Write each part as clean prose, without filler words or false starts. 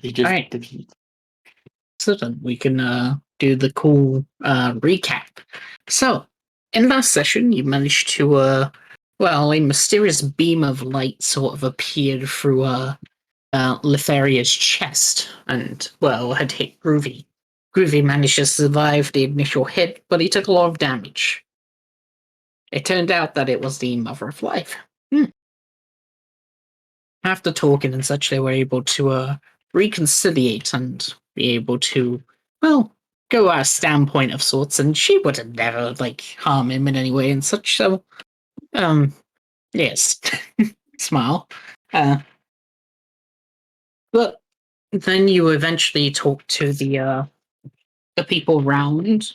They just Alright. defeat. So then we can do the cool recap. So, in last session, you managed to, a mysterious beam of light sort of appeared through Letharia's chest and, had hit Groovy. Groovy managed to survive the initial hit, but he took a lot of damage. It turned out that it was the Mother of Life. After talking and such, they were able to reconciliate and be able to, go at a standpoint of sorts, and she would have never, harm him in any way and such, so, yes. Smile. But then you eventually talk to the people around.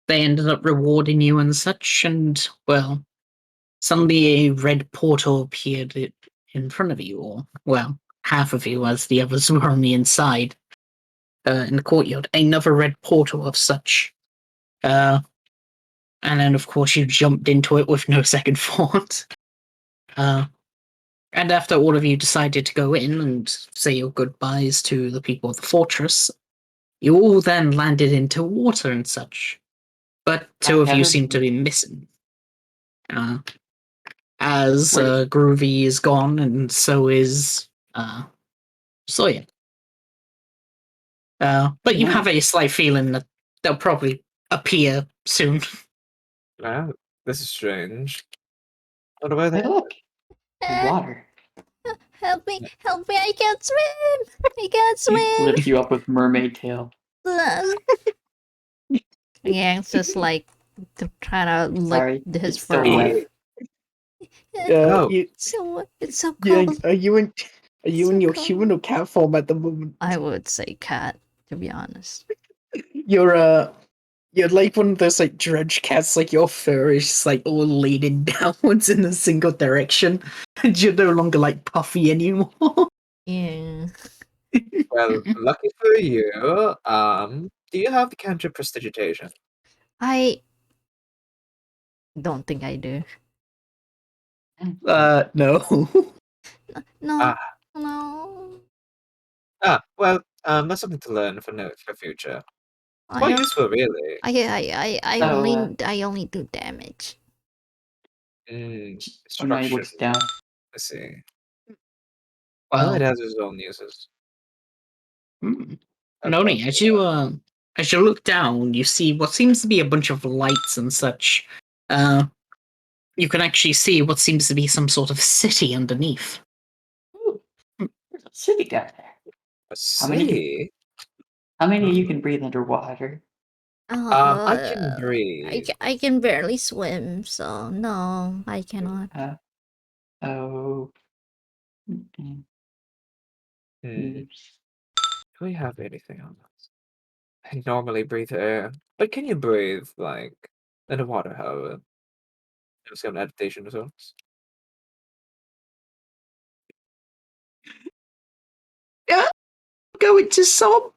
They ended up rewarding you and such, and, suddenly a red portal appeared in front of you, or, half of you, as the others were on the inside. In the courtyard, another red portal of such. And then, of course, you jumped into it with no second thought. And after all of you decided to go in and say your goodbyes to the people of the fortress, you all then landed into water and such. But two of you seem to be missing. As Groovy is gone, and so is Soya. But you have a slight feeling that they'll probably appear soon. Wow, this is strange. What about Hey, that? look! Water. Help me, I can't swim! I can't swim! Lift you up with mermaid tail. Yeah, it's just like trying to Sorry, lick his it's still fur. wet. Oh. It's so cold. Are you in So your cold. human or cat form at the moment? I would say cat, to be honest. You're like one of those dredge cats, your fur is just all leaning downwards in a single direction, and you're no longer puffy anymore. Yeah. Well, lucky for you, do you have the cantrip prestidigitation? I don't think I do. No. No. No. Well, that's something to learn for future. I Quite don't- useful, really. I only do damage. Aonani looks down. Let's see. Well, it has its own uses. Noni, as you look down, you see what seems to be a bunch of lights and such. You can actually see what seems to be some sort of city underneath. Ooh, there's a city down there. A city? How many of you can breathe underwater? I can breathe. I can barely swim, so no, I cannot. Oh. Do we have anything on us? I normally breathe air, but can you breathe underwater? However, there's some adaptation results. Yeah, going to sob.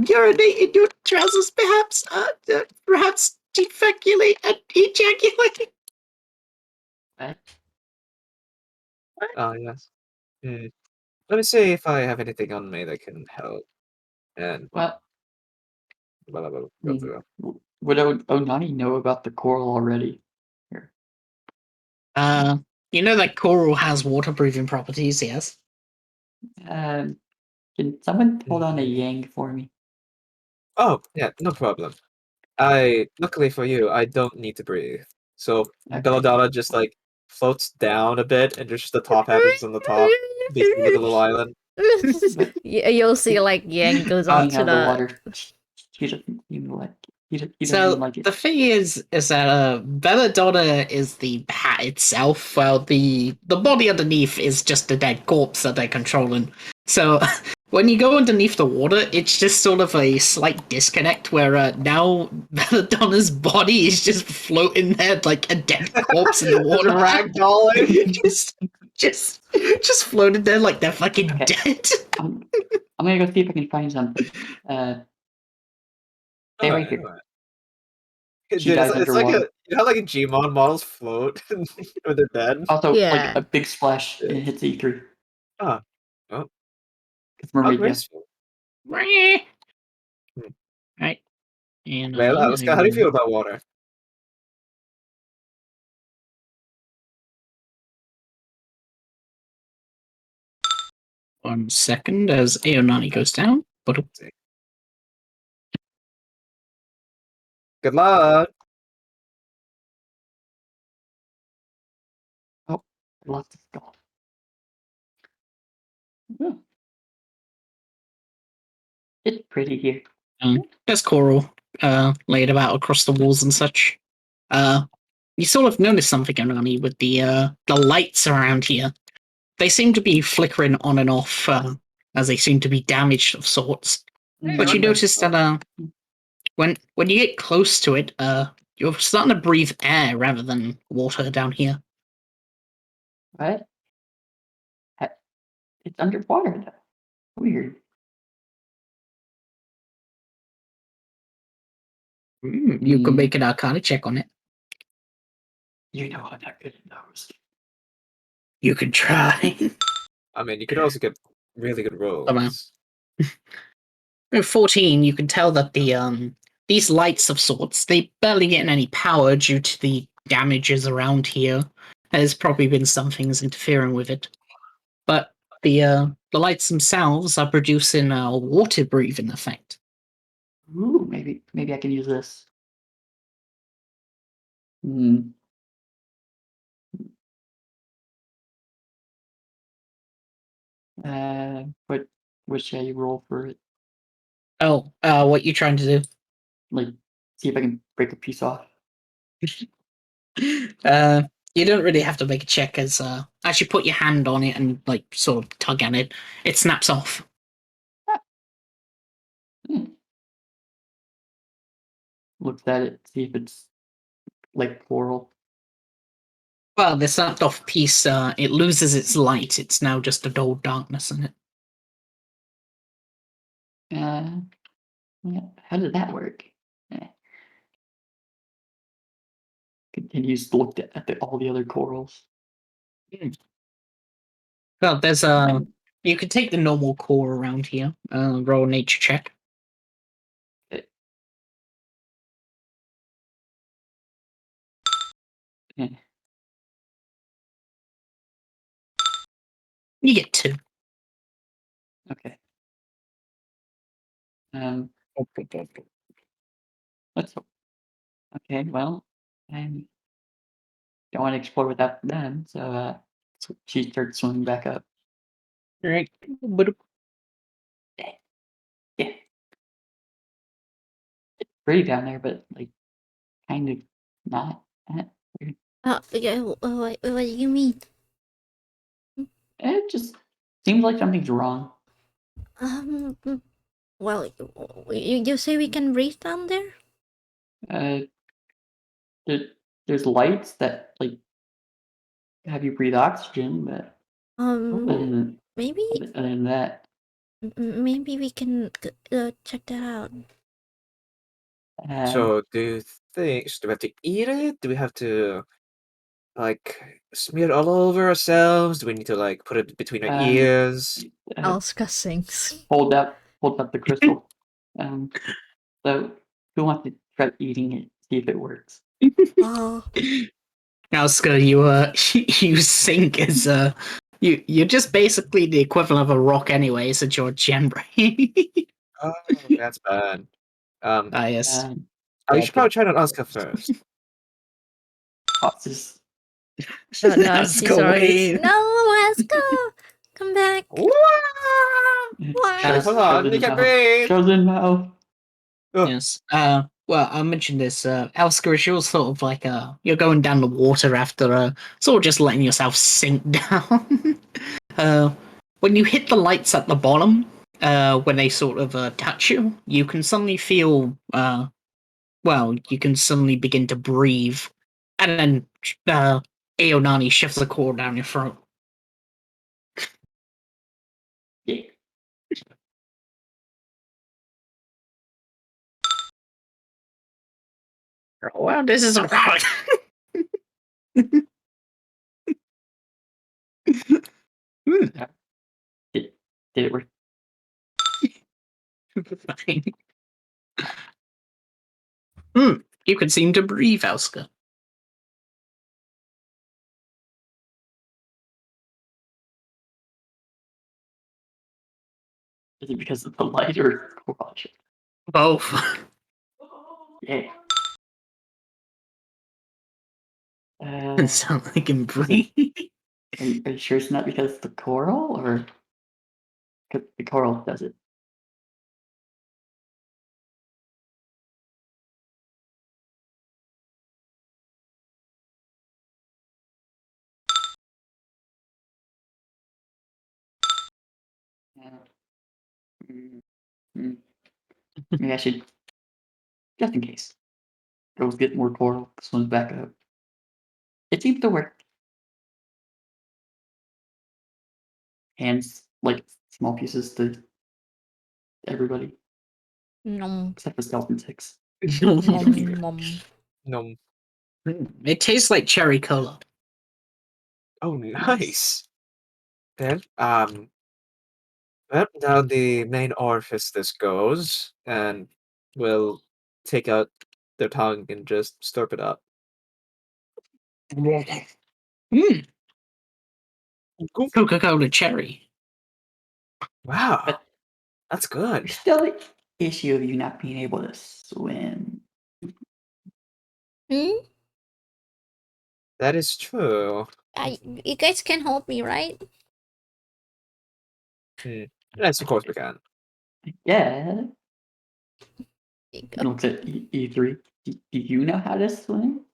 Urinate in your trousers, perhaps. Perhaps defeculate and ejaculate. What? Oh yes. Let me see if I have anything on me that can help. And Well, I will go through. would Aonani know about the coral already? Here. You know that coral has water-breathing properties, yes? Can someone hold on a yang for me? Oh yeah, no problem. Luckily for you, I don't need to breathe. So Belladonna just floats down a bit, and just the top happens on the top, basically like a little island. You'll see Yang goes on to the water. He doesn't even like. He doesn't even like it. The thing is that Belladonna is the hat itself, while the body underneath is just a dead corpse that they're controlling. So when you go underneath the water, it's just sort of a slight disconnect where now Belladonna's body is just floating there like a dead corpse in the water. Ragdolling. just floated there like they're fucking dead. I'm gonna go see if I can find something. Stay right here. Dude, it's like you know how Gmon models float when they're dead? Also, Yeah. a big splash and it hits E3. How mermaid. Yeah. graceful. Right. And Well, Alska, how do you feel about water? One second as Aonani goes down. But Good luck. Lots of stuff. Yeah. It's pretty here. there's coral laid about across the walls and such. You sort of notice something, Aonani, with the lights around here. They seem to be flickering on and off as they seem to be damaged of sorts. But you notice that when you get close to it, you're starting to breathe air rather than water down here. What? It's underwater though. Weird. You could make an Arcana check on it. You know I'm not good at those. You could try. I mean, you could also get really good rolls. Come on. With 14, you can tell that the these lights of sorts, they barely get any power due to the damages around here. There's probably been some things interfering with it. But the lights themselves are producing a water breathing effect. Ooh, maybe I can use this. Hmm. What should I roll for it? Oh, what you trying to do? Like, see if I can break a piece off. You don't really have to make a check as you put your hand on it and like sort of tug at it, it snaps off. Looks at it, see if it's like coral. Well, the snapped off piece, it loses its light. It's now just a dull darkness in it. Yeah, how did that work? Continues to look at all the other corals. Well, there's you can take the normal core around here. Roll a nature check. Yeah. You get 2. Okay. Let's. Okay, well, I don't want to explore without them, so she starts swimming back up. Right. Yeah. It's pretty down there, but like kind of not. Weird. Yeah, what do you mean? It just seems like something's wrong. Well, you say we can breathe down there? There, there's lights that like have you breathe oxygen, but Maybe other than that, maybe we can check that out. So, do you think, do we have to eat it? Do we have to, like, smear it all over ourselves? Do we need to, like, put it between our ears? Alska sings. hold up the crystal. So who wants to try eating it? See if it works. Oh, Alska, you sink as you're just basically the equivalent of a rock anyway, since you're a gem brain. Oh, that's bad. Yes. You should probably try it on Alska first. Tosses. no, Alska, she's already. wait. No, Alska, come back. Shows, Hold on, you can breathe. Shows in mouth. Oh. Yes. Well, I mentioned this. Alska, is you're sort of like you're going down the water after sort of just letting yourself sink down. When you hit the lights at the bottom, when they sort of touch you, you can suddenly feel you can suddenly begin to breathe, and then Aonani shoves a cord down your throat. Yeah. Well, this isn't right. Did it work? Fine. Hmm. You can seem to breathe, Alska. Is it because of the light or garage? Both. Yeah. It sounds like him breathe. Are you sure it's not because of the coral, or 'cause the coral does it? Yeah. Mm. Maybe I should, just in case. Girls get more coral, swims back up. It seems to work. Hands like small pieces to everybody, Nom except for skeleton ticks. nom nom. No. It tastes like cherry cola. Oh, nice. Then, well, now the main orifice this goes, and we'll take out their tongue and just slurp it up. Mm, Coca-Cola cherry. Wow, But that's there's good. still the issue of you not being able to swim. Hmm? That is true. You guys can help me, right? Yes, of course we can. Yeah. You He looks at E3. Do you know how to swim?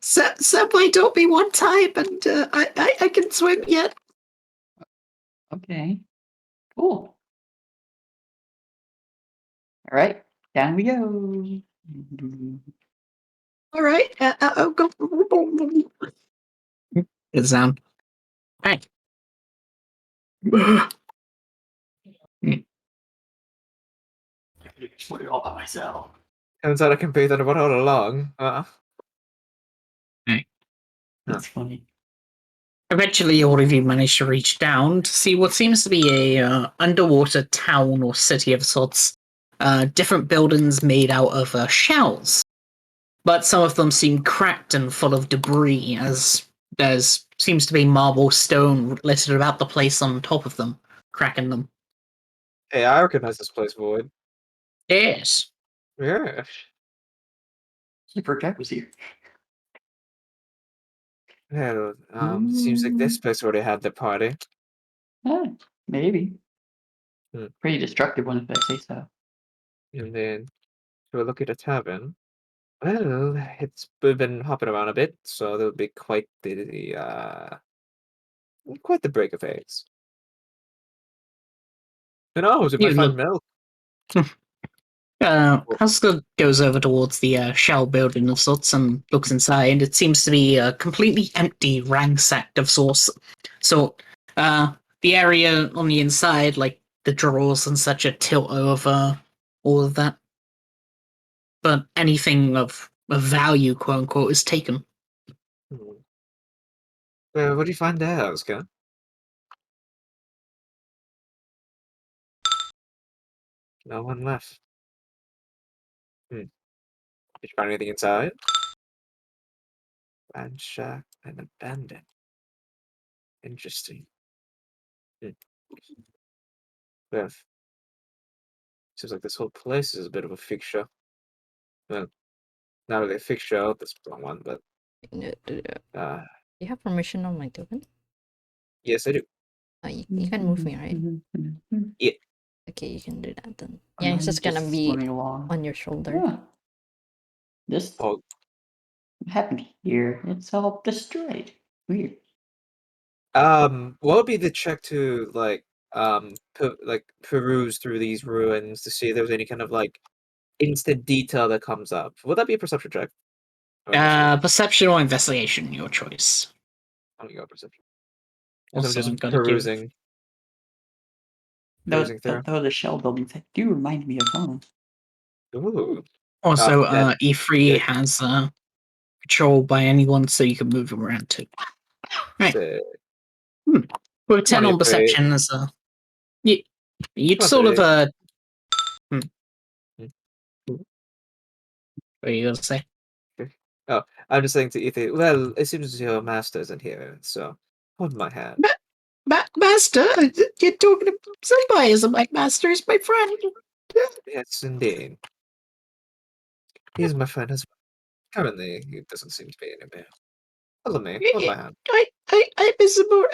Subway taught me one time, and I can swim yet. Okay. Cool. All right. Down we go. All right. I'll go. Good sound. Hey. Put it all by myself. Turns out I can breathe underwater all along. That's funny. Eventually, all of you manage to reach down to see what seems to be a underwater town or city of sorts. Different buildings made out of shells, but some of them seem cracked and full of debris, as there's seems to be marble stone littered about the place on top of them, cracking them. Hey, I recognize this place, Void. Yes. Yeah. Super Jack was here. Yeah, seems like this place already had the party. Maybe. Hmm. Pretty destructive one if I say so. And then to look at a tavern. Well, we've been hopping around a bit, so there'll be quite the break of eggs. Who knows? We might You find look. milk. Alska goes over towards the shell building of sorts and looks inside. It seems to be completely empty, ransacked of sorts. So, the area on the inside, like the drawers and such, are tilt over all of that. But anything of value, quote unquote, is taken. Hmm. What do you find there, Alska? No one left. Did you find anything inside? Ransacked and abandoned. Interesting. Well, seems like this whole place is a bit of a fixture. Well, not really a fixture, that's the wrong one, but uh, You have permission on my token? yes, I do. Oh, you can move me, right? Yeah. Okay, you can do that then. Yeah, it's just gonna be swimming along. on your shoulder. Yeah. This Oh, happened here. It's all destroyed. Weird. what would be the check to peruse through these ruins to see if there's any kind of like instant detail that comes up? Would that be a perception check? Or investigation? Perception or investigation, your choice. I'm gonna go perception. As I'm Also, just I'm gonna give. perusing through. Though the shell buildings do remind me of home. Ooh. Also, That- E3 good. has control by anyone, so you can move him around too. Right. Sick. With 10 on 23. perception, as You'd Must sort of be. hmm, what are you gonna say? Oh, I'm just saying to Ethan, well, it seems your master isn't here, so hold my hand. Master, you're talking to somebody isn't my master, is my friend. Yes, indeed. He's my friend as well. Currently, he doesn't seem to be anywhere. Follow me. Hold my hand. I miss him more.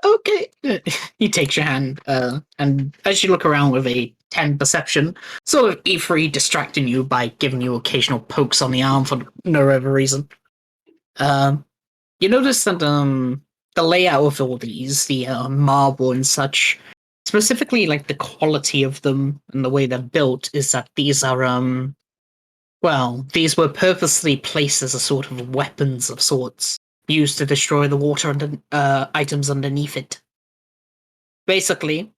Okay. He takes your hand, and as you look around with a 10 perception, sort of E3 distracting you by giving you occasional pokes on the arm for no other reason. You notice that the layout of all these, the marble and such, specifically like the quality of them and the way they're built, is that these are well, these were purposely placed as a sort of weapons of sorts, used to destroy the water and items underneath it. Basically,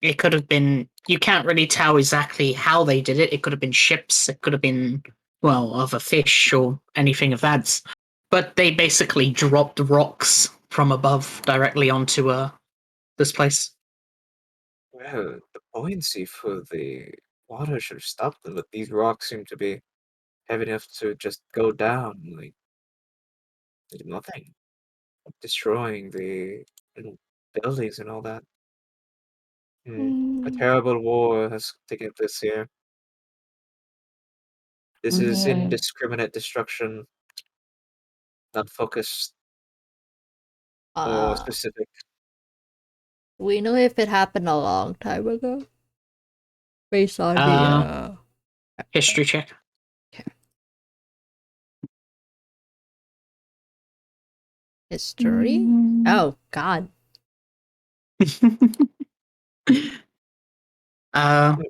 it could have been. You can't really tell exactly how they did it. It could have been ships. It could have been, well, other fish or anything of that. But they basically dropped rocks from above directly onto this place. Well, the buoyancy for the water should have stopped them, but these rocks seem to be heavy enough to just go down like nothing, destroying the buildings and all that. A terrible war has taken place here. This is Yeah. indiscriminate destruction, not focused or Uh, specific. we know if it happened a long time ago. Based on the History check. history. Oh God.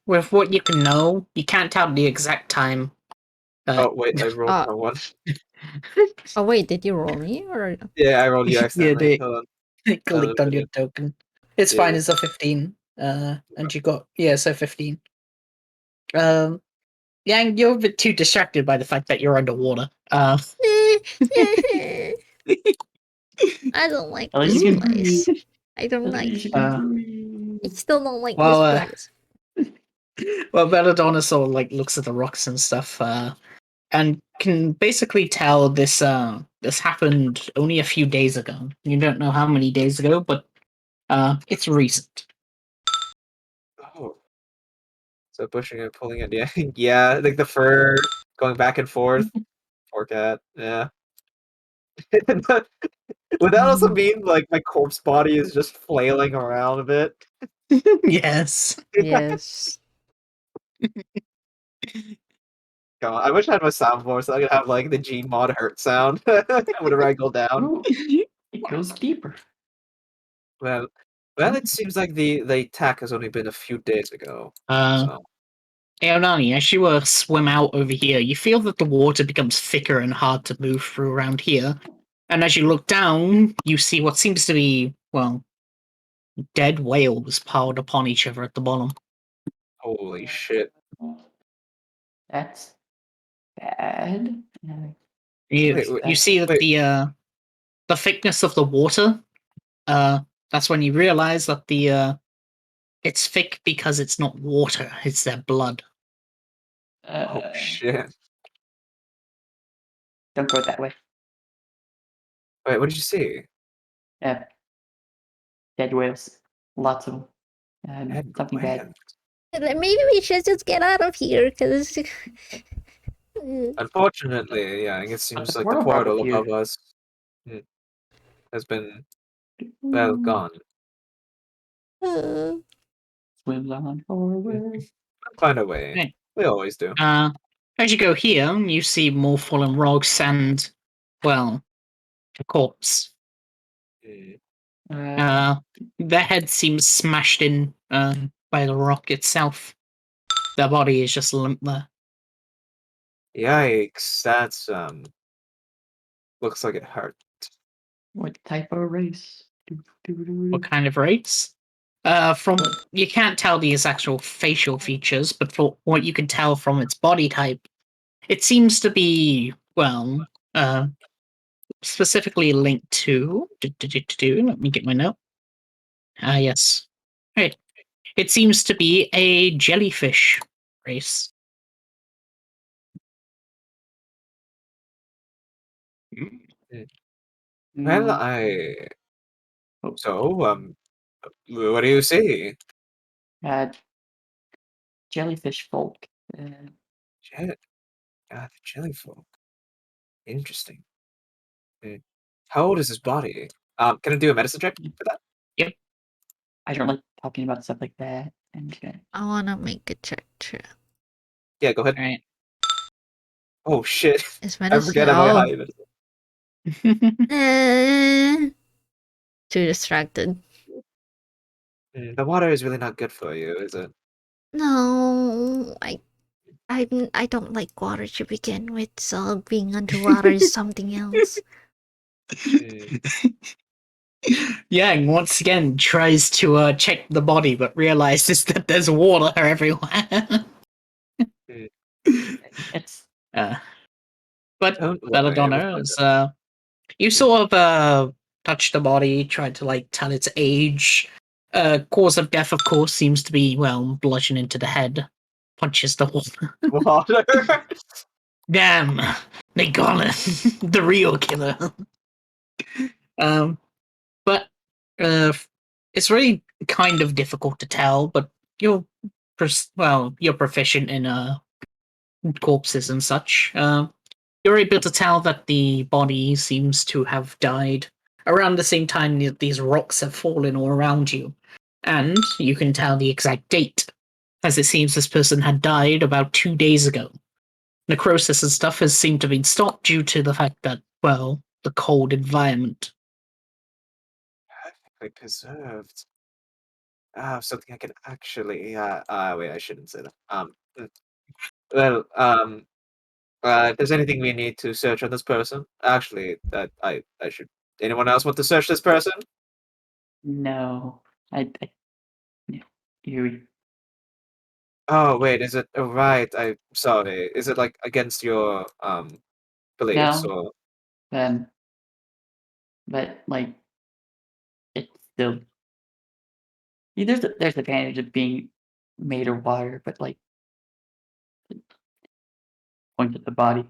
With what you can know, you can't tell the exact time. Oh wait, I rolled Ah. for one. Oh wait, did you roll me or? Yeah, I rolled you Yeah, accidentally. they Hold on. clicked on your token. It's fine. Yeah. It's a 15. And you got so 15. Yang, you're a bit too distracted by the fact that you're underwater. I don't like At least this you can place. breathe. I don't At like least you it. can breathe. I still don't like Well, this place. well, Belladonna sort of like looks at the rocks and stuff, and can basically tell this happened only a few days ago. You don't know how many days ago, but it's recent. Oh. So pushing and pulling it, yeah. Yeah, like the fur going back and forth. Poor cat, yeah. Would that also mean like my corpse body is just flailing around a bit? Yes. Yes. God, I wish I had my soundboard so I could have like the G mod hurt sound whenever I go down. Ooh, it goes deeper. Well, it seems like the attack has only been a few days ago. So Aonani, as you swim out over here, you feel that the water becomes thicker and hard to move through around here. And as you look down, you see what seems to be, well, dead whales piled upon each other at the bottom. holy shit. That's bad. You Wait, see that wait. the thickness of the water. That's when you realize that it's thick because it's not water; it's their blood. Oh shit. Don't go that way. Wait, what did you see? Yeah. Dead whales. Lots of them. Dead Something bad. whales. Maybe we should just get out of here because. Unfortunately, yeah, it seems the like the portal brought portal us here. above us has been, well, gone. Swims on forward. We'll find a way. Right. We always do. As you go here, you see more fallen rocks and, well, a corpse. Their head seems smashed in by the rock itself. Their body is just limp there. Yikes, that's looks like it hurt. What type of race? What kind of race? From you can't tell these actual facial features, but for what you can tell from its body type, it seems to be, well, specifically linked to. Let me get my note. Yes. Right. It seems to be a jellyfish race. Well, Mm, I. oh, So, what do you see? uh, jellyfish folk. Jet, the jellyfolk. Interesting. Hmm. How old is his body? Can I do a medicine check for that? Yep. I don't like talking about stuff like that. And I wanna make a check too. Yeah, go ahead. All right. Oh shit! Is I medicine? forget how high Oh, it is. too distracted. The water is really not good for you, is it? No, I don't like water to begin with, so being underwater is something else. Hmm. Yang once again tries to check the body, but realizes that there's water everywhere. Hmm. it's uh, but Don't worry, we'll Belladonna find is it. you sort of touch the body, try to like tell its age. Cause of death, of course, seems to be bludgeoning into the head. Punches the wall. Water. Damn, they got it. The real killer. Um, but it's really kind of difficult to tell. But you're you're proficient in corpses and such. You're able to tell that the body seems to have died around the same time that these rocks have fallen all around you, and you can tell the exact date, as it seems this person had died about 2 days ago. Necrosis and stuff has seemed to have been stopped due to the fact that, the cold environment. Perfectly preserved. Something I can actually. Wait, I shouldn't say that. Well, if there's anything we need to search on this person, actually, I should. Anyone else want to search this person? no. No, you. Oh wait, is it? Oh, right. I'm sorry. Is it like against your beliefs No. or? Um, but like it's still there's advantage of being made of water, but like point at the body.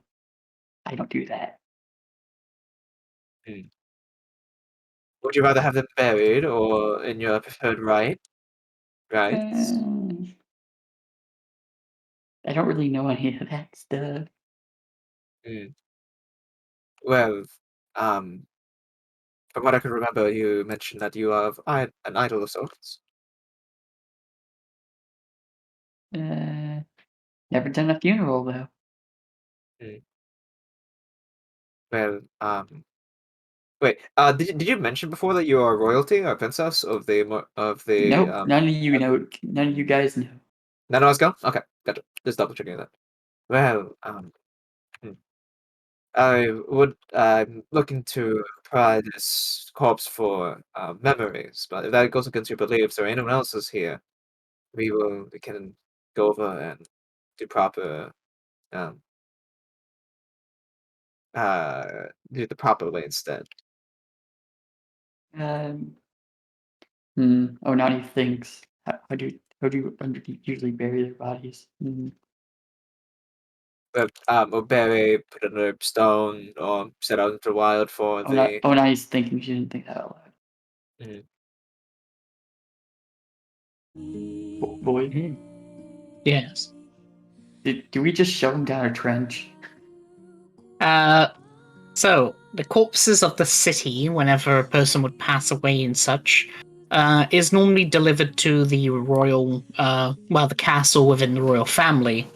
I don't do that. Hmm. Would you rather have them buried or in your preferred rites? I don't really know any of that stuff. Hmm. Well, um, from what I can remember, you mentioned that you are an idol of sorts. Uh, Never done a funeral though. Hmm. Well, wait. Did you mention before that you are royalty or princess of the Nope, none of you of- know. None of you guys know. none of us go? Okay, gotcha. Just double checking that. Well, hmm. I'm looking to pry this corpse for memories, but if that goes against your beliefs or anyone else's here, we can go over and do proper um do it the proper way instead. Um, Aonani thinks. How do you usually bury their bodies? But or bury, put it under a stone, or set out into the wild for the. Aonani's thinking. She didn't think that out loud. Mhm. Boy, Mhm. Yes. do we just shove him down a trench? Uh, so the corpses of the city, whenever a person would pass away and such, is normally delivered to the royal, the castle within the royal family,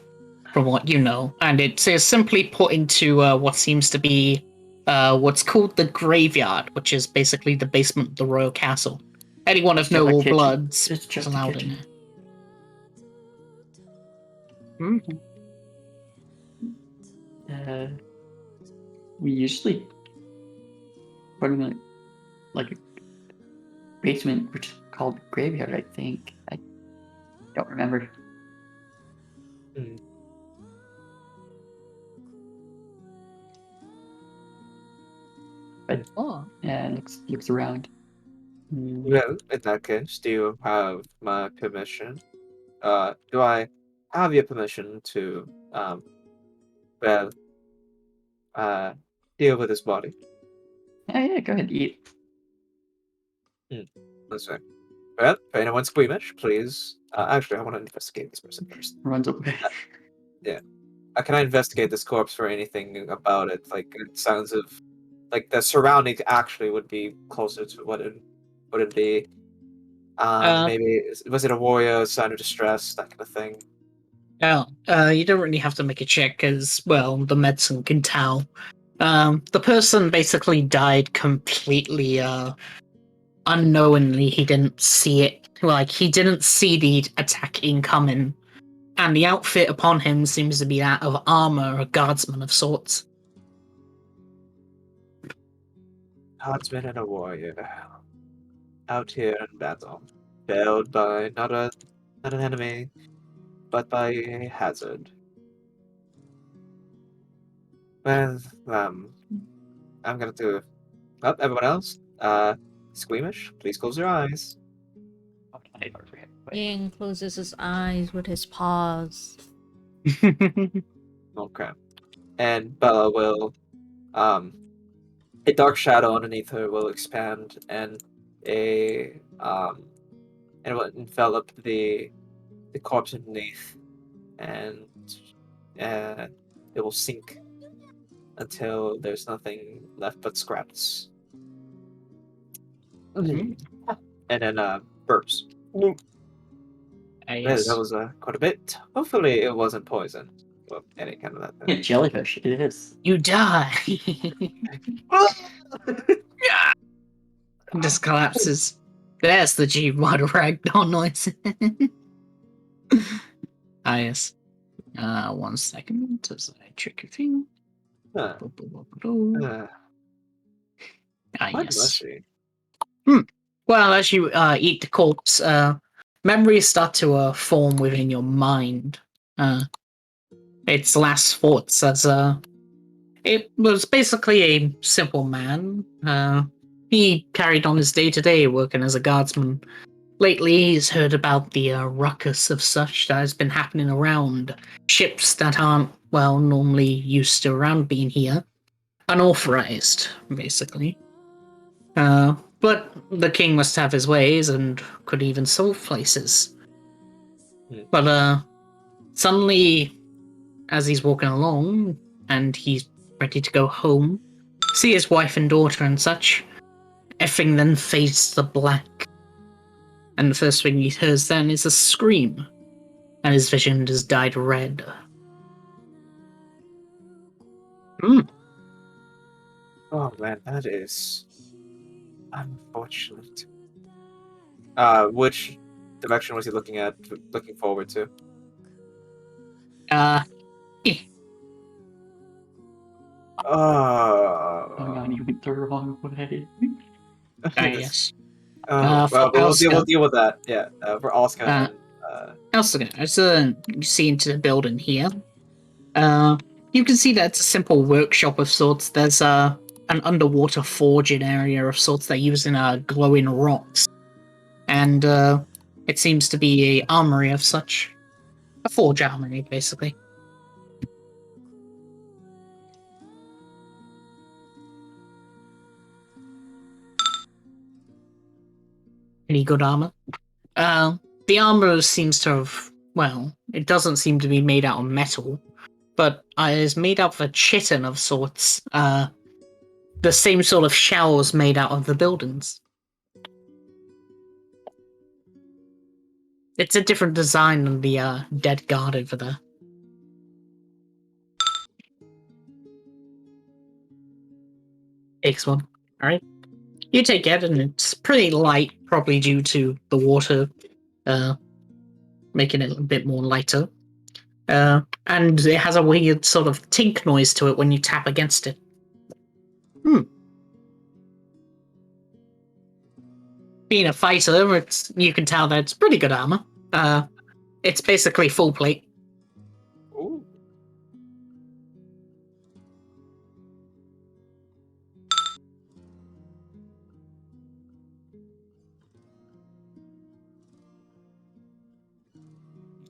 from what you know, and it is simply put into what seems to be what's called the graveyard, which is basically the basement of the royal castle. Anyone of Just a noble kitchen. bloods It's is just a allowed in kitchen. there. Mhm. We usually put him in like a basement, which is called graveyard. I think. I don't remember. Mm. But Oh, looks around. Well, in that case, do you have my permission? Do I have your permission to, well, uh, deal with his body? Yeah, go ahead, eat. That's right. Well, if anyone's squeamish, please. Actually, I want to investigate this person first. Runs away. Can I investigate this corpse for anything about it? Like, sounds of, like, the surroundings actually would be closer to what it would it be. Maybe was it a warrior, a sign of distress, that kind of thing. You don't really have to make a check because, well, the medicine can tell. The person basically died completely unknowingly. He didn't see it. Like, he didn't see the attack incoming. And the outfit upon him seems to be that of armor, a guardsman of sorts. Guardsman and a warrior out here in battle, failed by not an enemy, but by a hazard. Well, I'm gonna do. Oh, everyone else, squeamish. Please close your eyes. Okay, wait. Ying closes his eyes with his paws. Okay. And Bella will, a dark shadow underneath her will expand, and it will envelop the corpse underneath, and it will sink until there's nothing left but scraps. And then burps. Well, Yes. that was quite a bit. Hopefully, it wasn't poison. Well, any kind of that Yeah, thing. jellyfish. It is. You die. Just collapses. There's the G water ragdoll noise. Yes. 1 second as I check a thing. Huh. Quite Yes. mushy. Well, as you eat the corpse, memories start to form within your mind. Its last thoughts as it was basically a simple man. He carried on his day-to-day working as a guardsman. Lately, he's heard about the ruckus of such that has been happening around ships that aren't, well, normally used to around being here. Unauthorized, basically. But the king must have his ways and could even solve places. But suddenly, as he's walking along and he's ready to go home, see his wife and daughter and such, everything then fades to black. And the first thing he hears then is a scream, and his vision has dyed red. Oh man, that is unfortunate. Which direction was he looking forward to? Eh. Aonani went the wrong way. Yes. Oh, For well, Alska. we'll deal with that. Yeah, for Alska. Alska, as you see into the building here, you can see that it's a simple workshop of sorts. There's an underwater forging area of sorts they're using glowing rocks. And it seems to be a armory of such. A forge armory, basically. Any good armor? The armor seems to have, well, it doesn't seem to be made out of metal, but is made out of a chitin of sorts. The same sort of shells made out of the buildings. It's a different design than the dead guard over there. Takes one. Alright. You take it, and it's pretty light, probably due to the water making it a bit more lighter. And it has a weird sort of tink noise to it when you tap against it. Being a fighter, you can tell that it's pretty good armor. It's basically full plate. Ooh.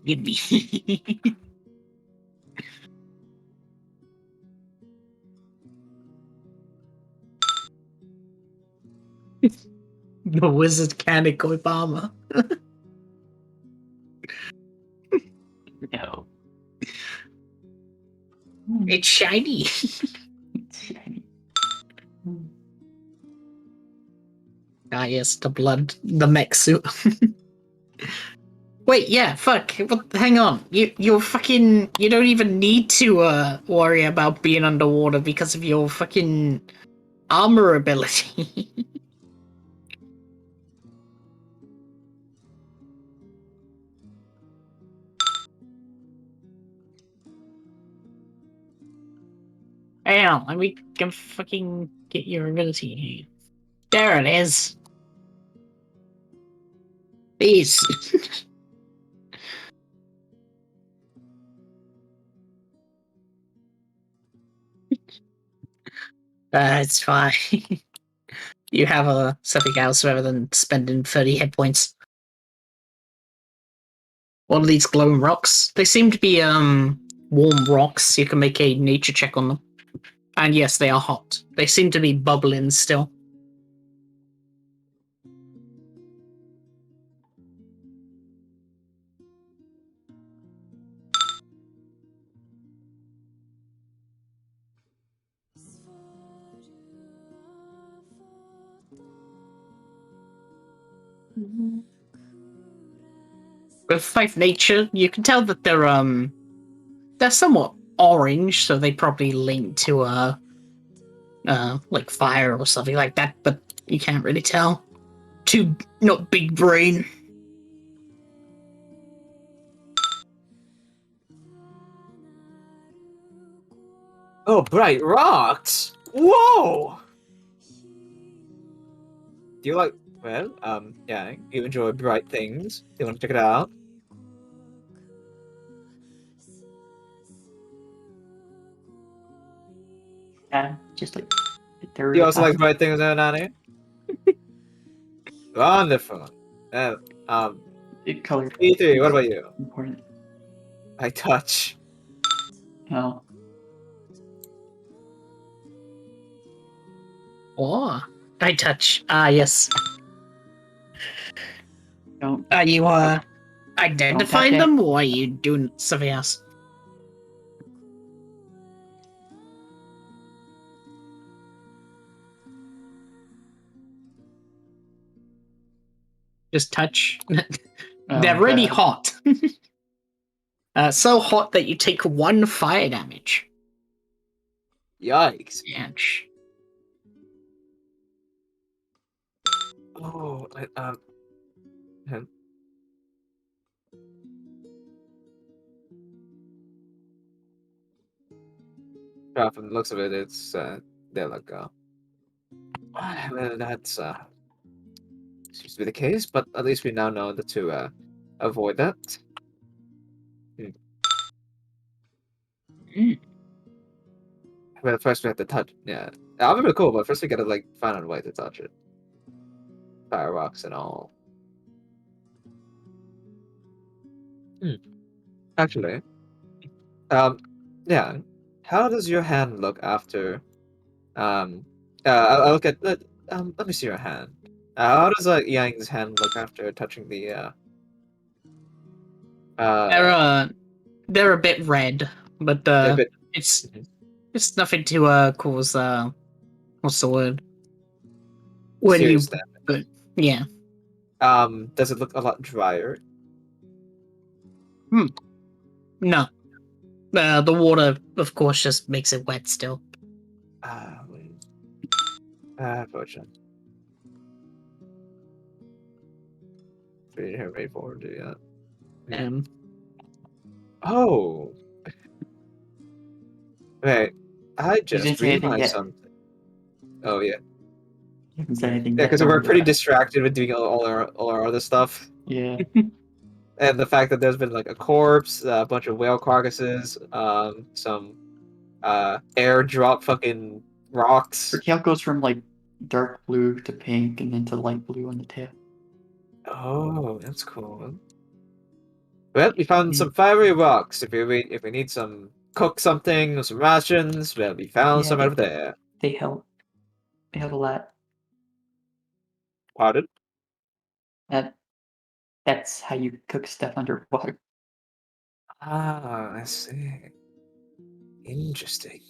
Give me. The wizard can't equip armor. No. It's shiny. It's shiny. Ah, yes, the blood, the mech suit. Wait, yeah, fuck. Hang on. You don't even need to worry about being underwater because of your fucking armor ability. Hang on, let me go fucking get your ability. There it is. Please. It's fine. You have something else rather than spending 30 hit points. What are these glowing rocks? They seem to be warm rocks. You can make a nature check on them. And yes, they are hot. They seem to be bubbling still. With 5 nature, you can tell that they're somewhat orange, so they probably link to like fire or something like that, but you can't really tell. Too not big brain. Oh, bright rocks! Whoa! Do you like? Well, yeah. You enjoy bright things. Do you want to check it out? Yeah, just like Do you also like bright things, Aonani? Wonderful. color. E3, what about you? Important. I touch. Oh, Oh, I touch. Ah, yes. don't. Are you identifying touch it. them, or are you doing something else? Just touch. Oh, They're really God. hot. So hot that you take 1 fire damage. Yikes. Ouch. Oh, hmm. Yeah, from the looks of it, it's they're like well, that's seems to be the case, but at least we now know that to avoid that. Mm. Well, first we have to touch. Yeah, that'll be really cool, but first we gotta like find out a way to touch it. Fire rocks and all. Actually, yeah. How does your hand look after? I'll look at. Let me see your hand. How does Yang's hand look after touching the They're a bit red, but a bit? it's nothing to cause what's the word? When you Serious damage. but yeah. Does it look a lot drier? No. The water of course just makes it wet still. Unfortunate. Ready forward to that. Oh. Wait, I didn't just say anything realized yet. something. Oh yeah. You haven't said anything Yeah, yet, because don't we're worry pretty about it. distracted with doing all our other stuff, Yeah. and the fact that there's been like a corpse, a bunch of whale carcasses, some airdrop fucking Her rocks. tail goes from like dark blue to pink and then to light blue on the tail. Oh, that's cool. Well, we found Mm. some fiery rocks. If we need some cook something or some rations, well, we found Yeah, some over there. They help. They help a lot. Pardon? That's how you cook stuff underwater. Ah, I see. Interesting.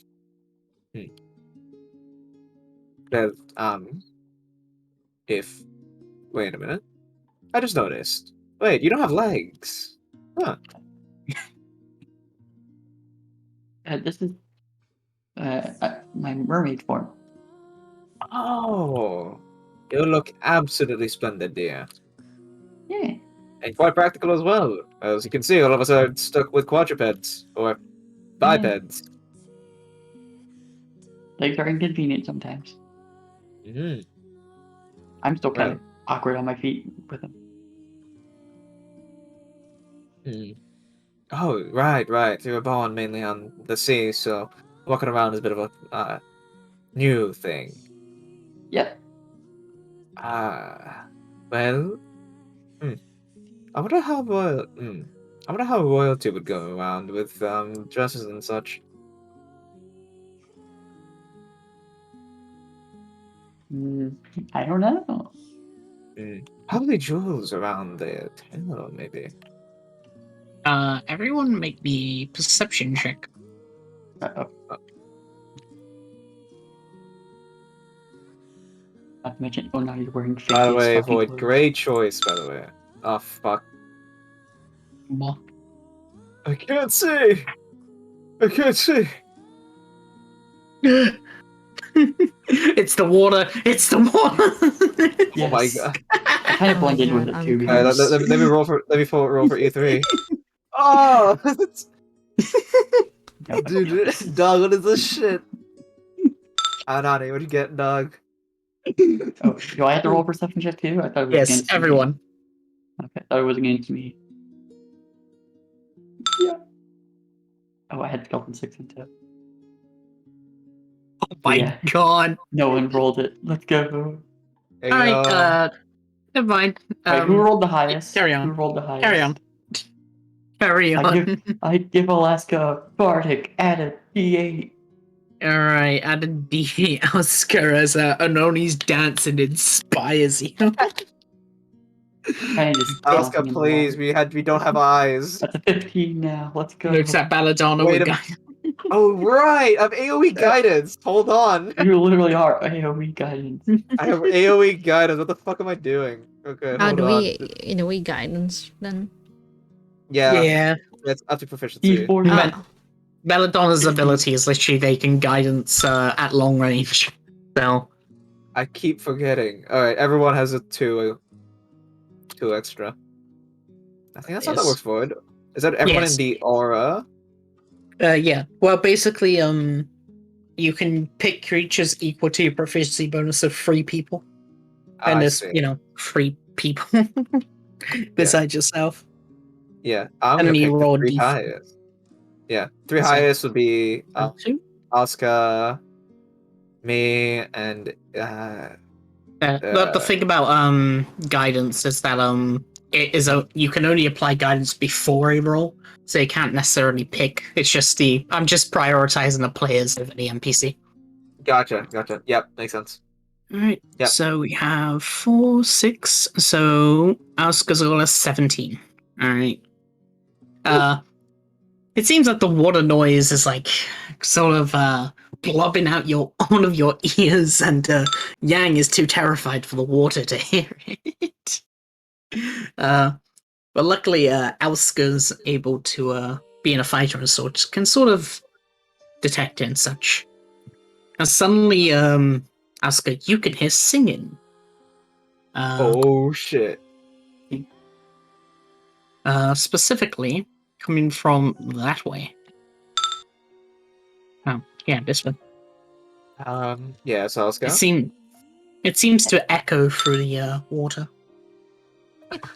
Well, if wait a minute, I just noticed. Wait, you don't have legs. Huh? This is my mermaid form. Oh, you look absolutely splendid, dear. Yeah. And quite practical as well. As you can see, all of us are stuck with quadrupeds, or bipeds. Legs are inconvenient sometimes. Hmm. I'm still kind Well. of awkward on my feet with them. Hmm. Oh, right. You were born mainly on the sea, so walking around is a bit of a new thing. Yep. Ah, well, I wonder how I wonder how royalty would go around with dresses and such. I don't know. Probably jewels around the tail, maybe. Everyone make the perception check. Uh-oh. Not to mention, oh, now you're wearing fancy By the way, fucking Void, clothes. great choice, by the way. Oh, fuck. What? I can't see! I can't see! It's the water. It's the water. Yes. Oh my god. I kind of Oh my blended with God, it I'm too. Alright, Because let me roll for E3. Oh! no, Dude, dog, what is this shit? Aonani, what'd you get, dog? oh, do I have to roll perception check too? I thought it was Yes, against me. everyone. Okay, I thought it was against me. Yeah. Oh, I had to go from 6 and 2. Oh my Yeah. god. No one rolled it. Let's go. There you Alright, go. never mind. Wait, who rolled the highest? carry on. Who rolled the highest? Carry on. Carry on. I give Alaska Bardic added D8. Alright, added the Alska as Aonani's dancing inspires you. Kind of just Alska, jumping in the please, water. we don't have eyes. That's a 15 now. Let's go. Looks at Belladonna Wait with a- guy. Oh, right! I have AoE guidance! Hold on! You literally are AoE guidance. I have AoE guidance, what the fuck am I doing? Okay, How hold do on. we, in a way, guidance then? Yeah, Yeah. that's up to proficiency. D4. Man. Oh, Belladonna's ability is literally they can guidance at long range. So I keep forgetting. Alright, everyone has a 2 extra. I think that's how that Yes. works for it. Is that everyone Yes. in the aura? Yeah. Well, basically, you can pick creatures equal to your proficiency bonus of 3 people, and I there's see. 3 people besides yourself. Yeah, I'm And gonna you pick the roll 3 D4. highest. Yeah, 3 So- highest would be 2. Alska, me, and The thing about guidance is that it is you can only apply guidance before a roll, so you can't necessarily pick. It's just I'm just prioritizing the players over the NPC. Gotcha. Yep, makes sense. All right. Yep. So we have 4, 6. So Alska's got a 17. All right. It seems like the water noise is like sort of blobbing out all of your ears, and Yang is too terrified for the water to hear it. But luckily, Alska's able to, being a fighter and sorts, can sort of detect it and such. And suddenly, Alska, you can hear singing. Oh shit. Specifically coming from that way. Oh, yeah, this way. Yeah, so Alska. It seems to echo through the water.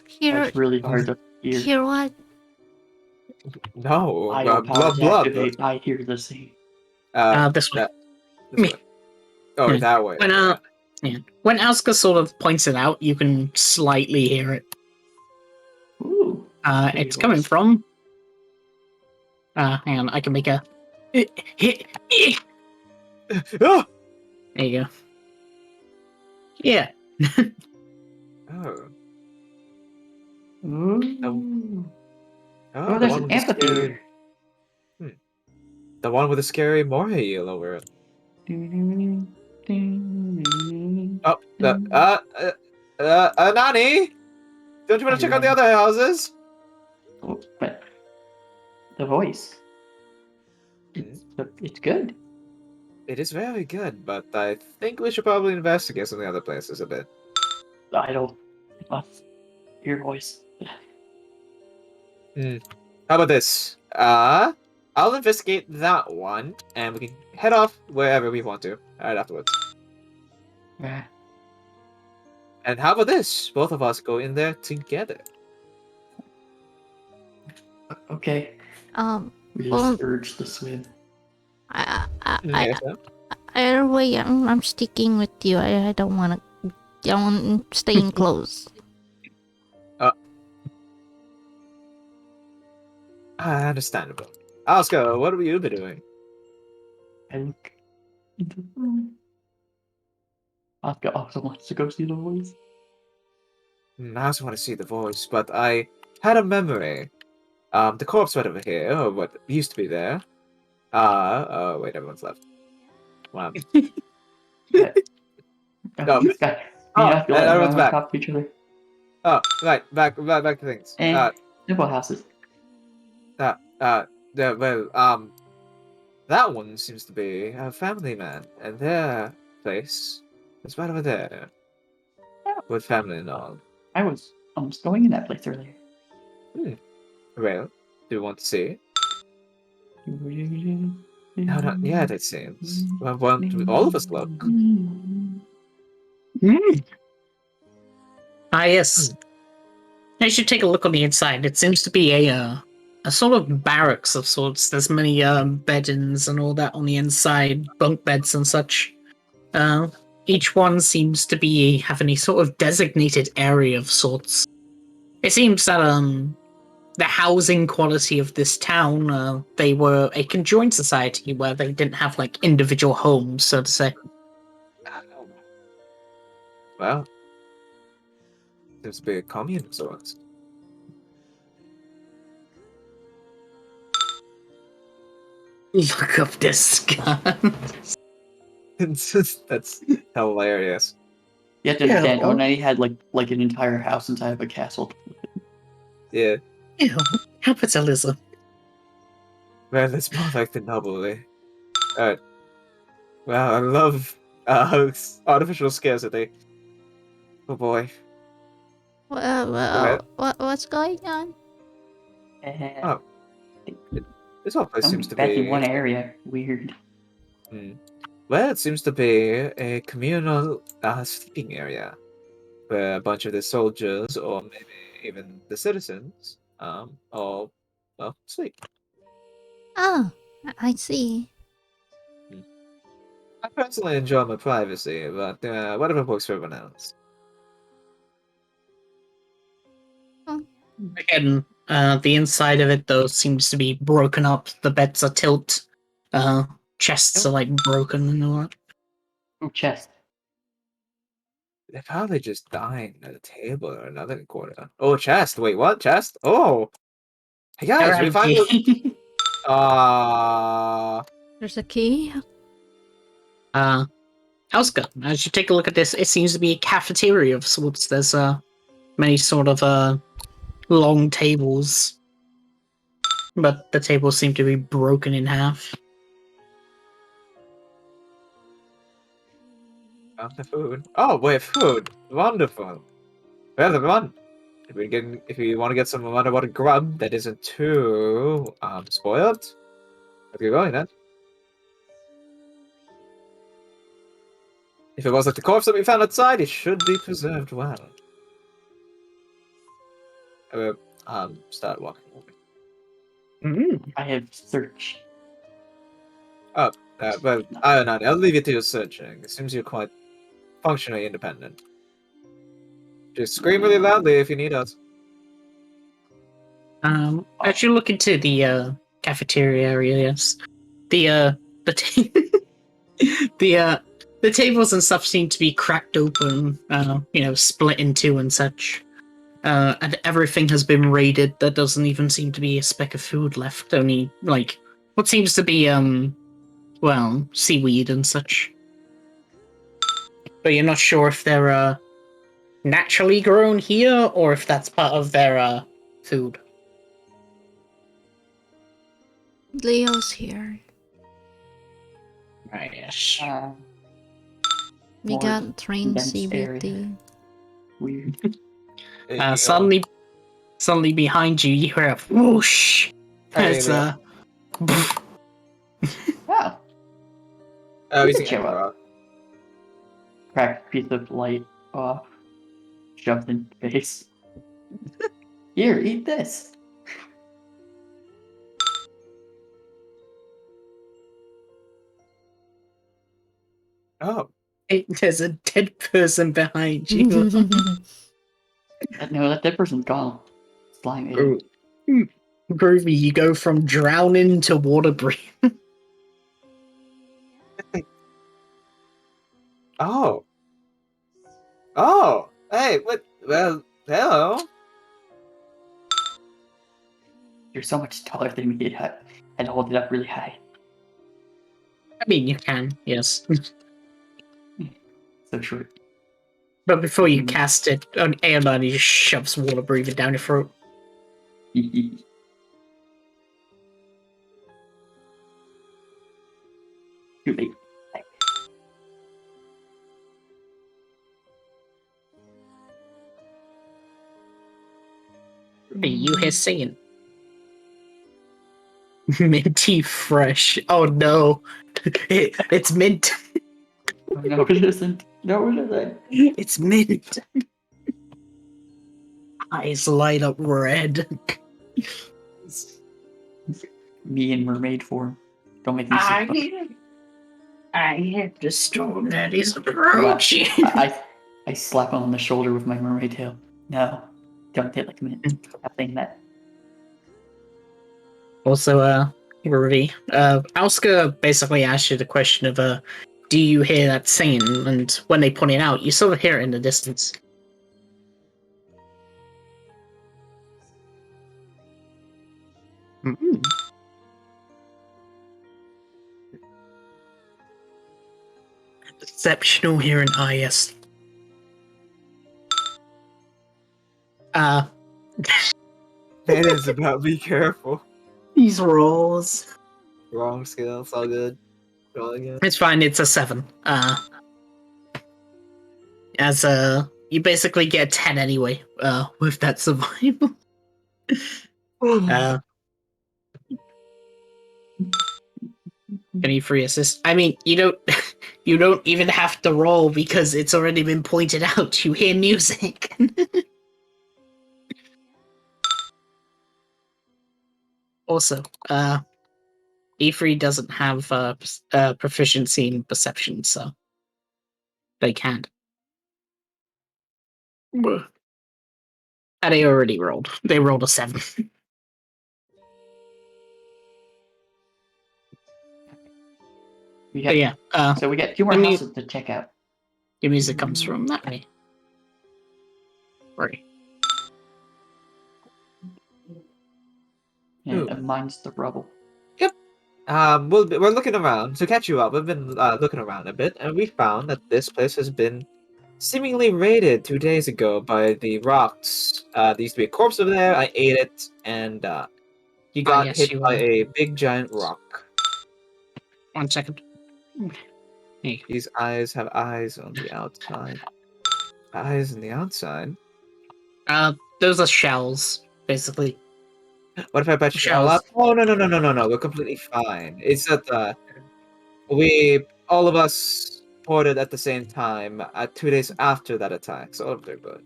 here, That's really hard to hear. hear what? No, Idle powers blood. activate. I hear the same. This way. This way. Oh, Yeah. that way. When Alska sort of points it out, you can slightly hear it. Ooh. It's coming from. Hang on, I can make a. There Oh! you go. Yeah. Oh. Ooh. Oh, the There's one an with the scary. amphitheater. The one with the scary Moria over it. Oh, Nani! Don't you want to check out the other houses? Oh, but the voice. It's good. It is very good, but I think we should probably investigate some of the other places a bit. I don't. Your voice. How about this? I'll investigate that one, and we can head off wherever we want to right afterwards. Yeah. And how about this? Both of us go in there together. Okay. Well, We just urge the swim. Yes, sir. Either way, I'm sticking with you. I don't want to. I want to stay in close. Understandable. Alska, what have you been doing? I look into the room. Aska also wants to go see the voice. I also want to see the voice, but I had a memory. The corpse right over here, or what used to be there. Wait, everyone's left. Wow. Yeah. No. This guy. Oh, You have to and let everyone's everyone back. talk to each other. Oh, right, back to things. And simple houses. That one seems to be a family man, and their place is right over there. Yeah. With family and all. I was almost going in that place earlier. Well, do you want to see? No, not yet, it seems. Well, why don't all of us look? Yes. I should take a look on the inside. It seems to be a sort of barracks of sorts. There's many bed-ins and all that on the inside, bunk beds and such. Each one seems to be having a sort of designated area of sorts. It seems that the housing quality of this town, they were a conjoined society where they didn't have like individual homes, so to say. Well, seems to be a commune of sorts. Look up this guy. That's hilarious. You have to understand, Aonani had like an entire house inside of a castle. Yeah. Ew, capitalism. Man, that's more like the novelty. Alright. Wow, I love artificial scarcity. Oh boy. What's going on? Oh. This whole place seems to back be... in one area. Weird. Well, it seems to be a communal sleeping area. Where a bunch of the soldiers, or maybe even the citizens, all, well, sleep. Oh, I see. I personally enjoy my privacy, but whatever works for everyone else. Again, the inside of it though seems to be broken up. The beds are tilt. Chests are like broken and all that. Ooh, chest. They're probably just dying at a table or another quarter. Oh, chest! Wait, what? Chest? Oh! Hey guys, we finally... There's a key. Alska, as you take a look at this, it seems to be a cafeteria of sorts. There's many sort of long tables, but the tables seem to be broken in half. The food. Oh, wait, food! Wonderful! Well, everyone, if you want to get some underwater grub that isn't too spoiled, let's get going then. If it was like the corpse that we found outside, it should be preserved well. I will start walking over. I have search. Well, Aonani, I'll leave you to your searching. It seems you're quite functionally independent. Just scream really loudly if you need us. As you look into the cafeteria area, yes, the the tables and stuff seem to be cracked open, split in two and such. And everything has been raided. There doesn't even seem to be a speck of food left. Only like what seems to be seaweed and such. But you're not sure if they're naturally grown here or if that's part of their food. Leo's here. Right, yes. We More got trained dense area. CBT. Weird. There you go. Suddenly behind you, you hear a whoosh. Hey, It's Leo. Wow. Oh, Look using at you. Emperor. Cracked piece of light off. Shoved in face. Here, eat this. Oh, There's a dead person behind you. No, that dead person's gone. Slimy. Groovy, you go from drowning to water breathing. oh, oh. Hey, what? Well, hello. You're so much taller than me. I had to hold it up really high. I mean, you can, yes. So short. But before you Mhm. cast it, Aonani just shoves water breathing down your throat. Too late. Hey, you hear singing. Minty fresh. Oh no. It's mint. Oh, no, it isn't. No, it isn't. It's mint. Eyes light up red. Me in mermaid form. Don't make me sick. I have the storm that is approaching. I slap him on the shoulder with my mermaid tail. No, don't hit like me. Stop saying that. Also, Ruby, Alska basically asked you the question of, do you hear that singing? And when they point it out, you sort of hear it in the distance. Mm-hmm. Exceptional hearing, yes. It is about be careful. These rolls. Wrong skills, all good. Roll again. It's fine, it's a 7. As you basically get a 10 anyway, with that survival. Any free assist? I mean, you don't even have to roll because it's already been pointed out. You hear music. Also, E3 doesn't have proficiency in perception, so they can't. And they already rolled. They rolled a 7. But yeah. So we got 2 more I mean- houses to check out. Your music comes from that way. Right. And mine's the rubble. We're looking around to catch you up. We've been looking around a bit, and we found that this place has been seemingly raided 2 days ago by the rocks. There used to be a corpse over there. I ate it, and he got yes, hit you by were. a big giant rock. 1 second. Hey. These eyes have eyes on the outside. Eyes on the outside. Those are shells, basically. What if I patch you all Shells. up? Oh no! We're completely fine. It's that all of us ported at the same time 2 days after that attack, so they're good.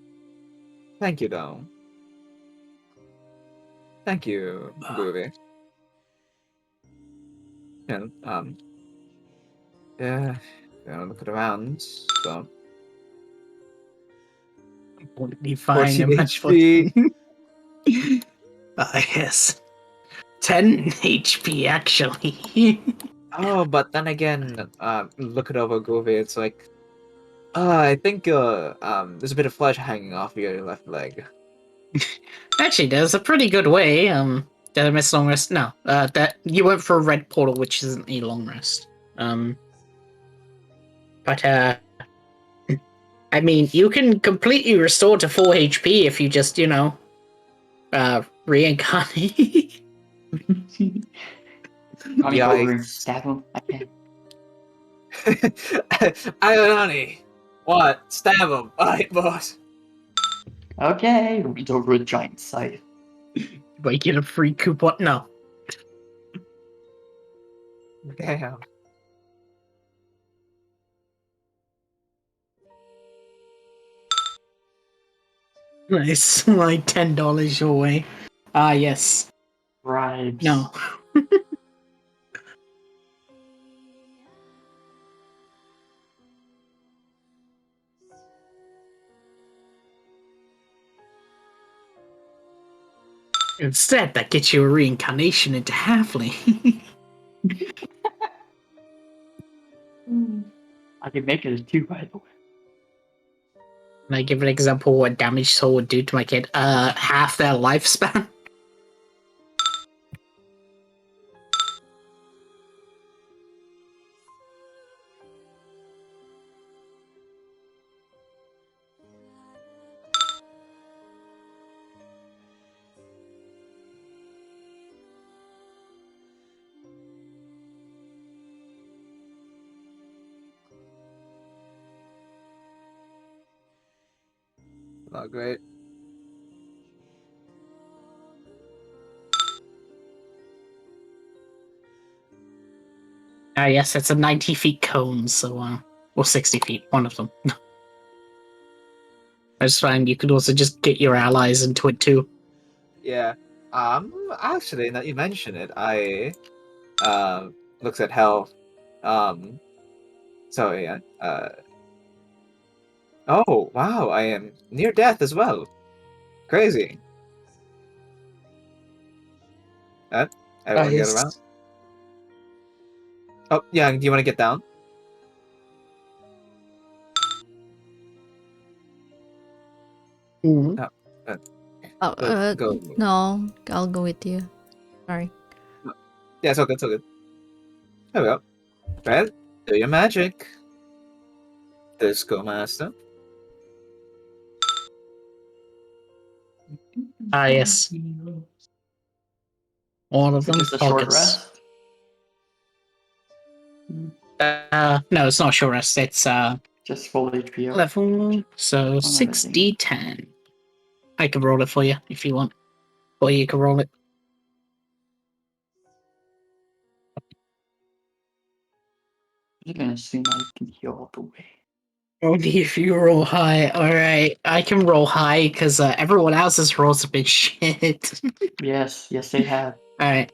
Thank you, though. Thank you, Groovy. And yeah, look around. So Completely fine. 14 I'm not HP. Yes. 10 HP, actually. Oh, but then again, look it over Goofy. It's like, I think there's a bit of flesh hanging off your left leg. Actually, there's a pretty good way. Did I miss long rest? No. That you went for a red portal, which isn't a long rest. But I mean, you can completely restore to full HP if you just, reincarnate. Can you go over and Yikes. stab him? I can. Aonani! What? Stab him! Alright, boss. Okay, reach over a giant scythe. Might get a free coupon. No. Damn. Nice. Like $10 your way. Ah, yes. Bribes. No. Instead, that gets you a reincarnation into halfling. I can make it a 2, by the way. Can I give an example of what damage soul would do to my kid? Half their lifespan. Not great. Ah, yes, it's a 90 feet cone, so, or 60 feet, one of them. That's fine, you could also just get your allies into it too. Yeah. Actually, now you mention it, I looked at health. So yeah. Oh wow, I am near death as well. Crazy. Everyone get yes. around. Oh yeah, do you want to get down? Mhm. Go. No, I'll go with you. Sorry. Yeah, it's all good, it's all good. There we go. Well, do your magic. Disco Master. Ah, yes. All of So them. just a short Focus. rest. No, it's not a short rest, it's, Just full HP. level, so 6d10. I can roll it for you if you want. Or you can roll it. I'm just gonna assume I can heal all the way. Only if you roll high. Alright, I can roll high because everyone else's rolls have been shit. Yes, they have. Alright,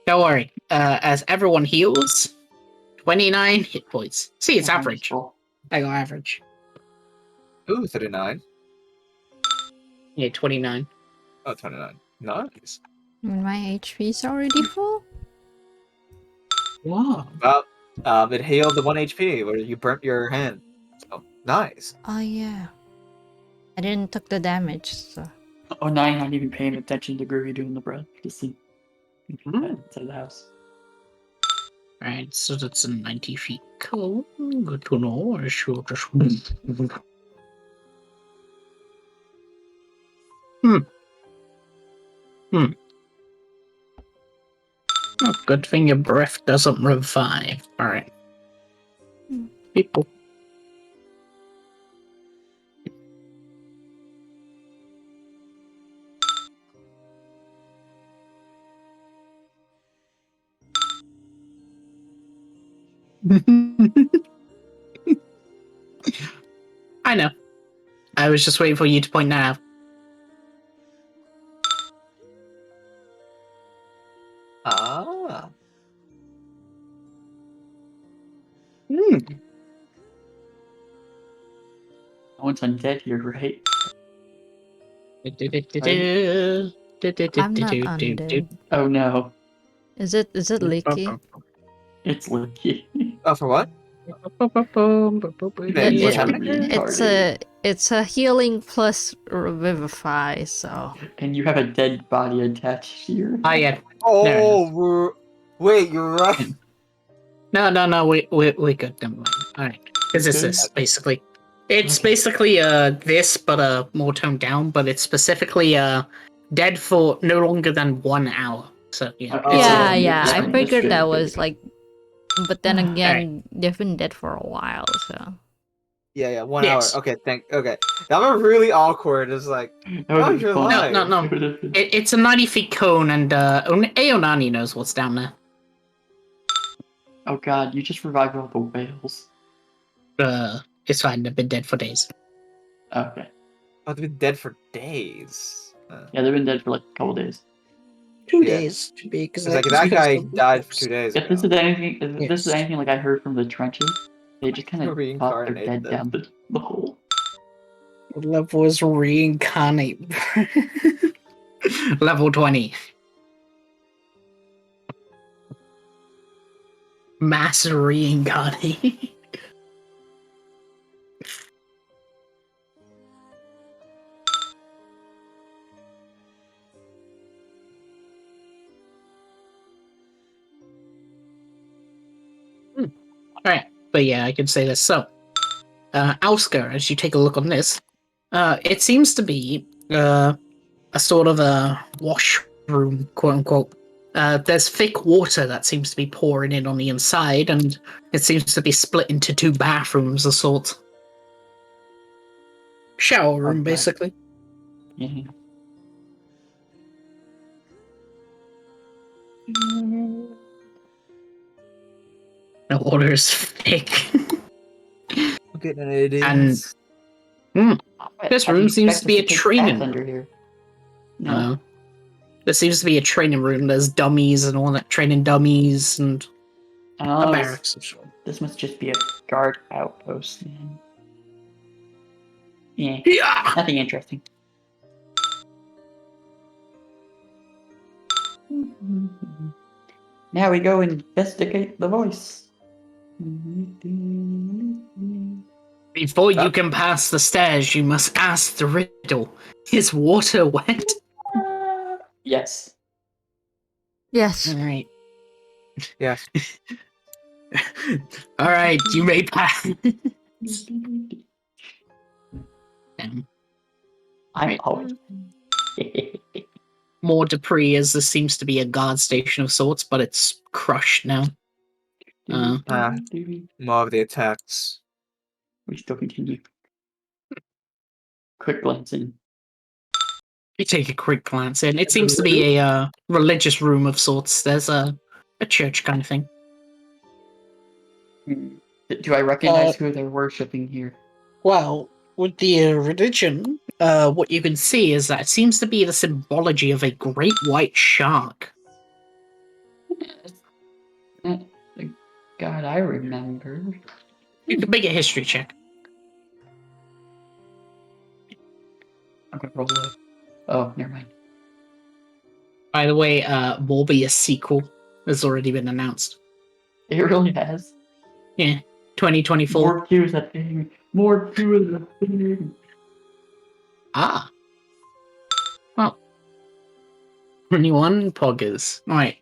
don't worry. As everyone heals, 29 hit points. See, it's average. Roll. I go average. Ooh, 39. Yeah, 29. Oh, 29. Nice. My HP is already full. Wow. Well, it healed the 1 HP where you burnt your hand. So, nice. Oh yeah. I didn't took the damage, so. Oh, now you're not even paying attention to Groovy doing the breath. Just see. Inside the house. Alright, so that's a 90 feet cone. Good to know. I should just. Oh, good thing your breath doesn't revive. Alright. People. I know. I was just waiting for you to point that out. Ah. No one's undead here, right? I'm not undead. Oh no, Is it leaky? it's Licky. Oh, for what? It- What's it- happening? it's a healing plus revivify, so And you have a dead body attached to your. Ah, yeah. Oh, wait, you're right. No, we're good. Never mind. All right, because it's Good. this basically. It's Okay. basically this, but more toned down. But it's specifically dead for no longer than 1 hour. So yeah, Okay. it's yeah, yeah, yeah. I that's figured good, that good, was good. like, but then Alright. again, they've been dead for a while, so Yeah, 1 Yes. hour. Okay, okay. That was really awkward. It's like, That would've oh, been you're fun. alive. No. It would've been- It's a 90-feet cone, and Aonani knows what's down there. Oh god, you just revived all the whales. It's fine. They've been dead for days. Okay. I've been dead for days. Yeah, they've been dead for like a couple days. 2 Yeah. days to be It's like that guy died for 2 days If this ago. is anything, if this is Yes. anything like I heard from the trenches, they just kind of pop their Reincarnate dead them. down the hole. Level is reincarnate. Level 20. Mass reincarnate. Alright, but yeah, I can say this. So, Alska, as you take a look on this, it seems to be a sort of a washroom, quote unquote. There's thick water that seems to be pouring in on the inside, and it seems to be split into 2 bathrooms of sorts. Shower room, Okay. basically. Yeah. The water is thick. Okay, then it is. And this Have you room seems to expected be a take training baths under here? No. There seems to be a training room. There's dummies and all that, training dummies and a Oh, barracks of sort. this must just be a guard outpost, man. Yeah, Yeah. nothing interesting. Now we go investigate the voice. Before you can pass the stairs, you must ask the riddle. Is water wet? Yes. yes. Alright. Yes. Alright, you may pass. Damn. I'm always. More debris, as this seems to be a guard station of sorts, but it's crushed now. More of the attacks. We still continue. Quick glancing. You take a quick glance in. It seems to be a religious room of sorts. There's a church kind of thing. Do I recognize who they're worshipping here? Well, with the religion, what you can see is that it seems to be the symbology of a great white shark. The God I remember. You can make a history check. I'm gonna roll low. Oh, never mind. By the way, Morbius sequel has already been announced. It really has. Yeah, 2024. More Q is a thing. More Q is a thing. Ah. Well. 21 poggers. Right.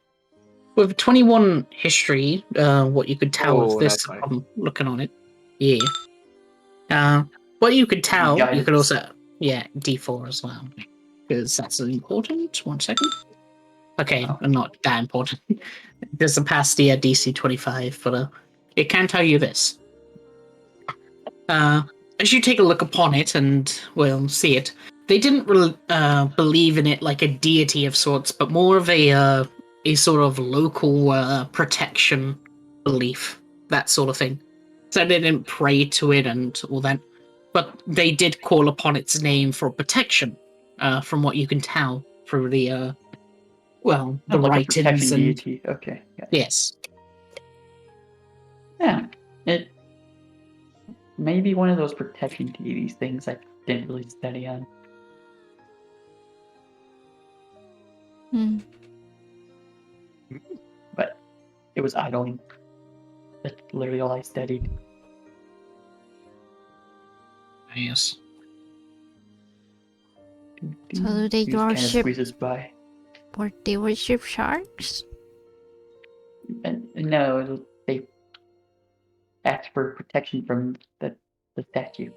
With 21 history, what you could tell Oh, of this, that's nice. I'm looking on it. Yeah. What you could tell, you could Guidance. also, yeah, D4 as well. Because that's important. 1 second. Okay, Oh. not that important. There's a past the DC 25, but it can tell you this. As you take a look upon it and, well, see it, they didn't believe in it like a deity of sorts, but more of a sort of local protection belief, that sort of thing. So they didn't pray to it and all that, but they did call upon its name for protection, from what you can tell through the, well, the Like a writings protection and... deity. Okay. Yeah. Yes. Yeah. It may be one of those protection deities things I didn't really study on. Hmm. But it was idling. That's literally all I studied. Yes. So do they He just kind of worship squeezes by. or they worship sharks? And no, they ask for protection from the statue.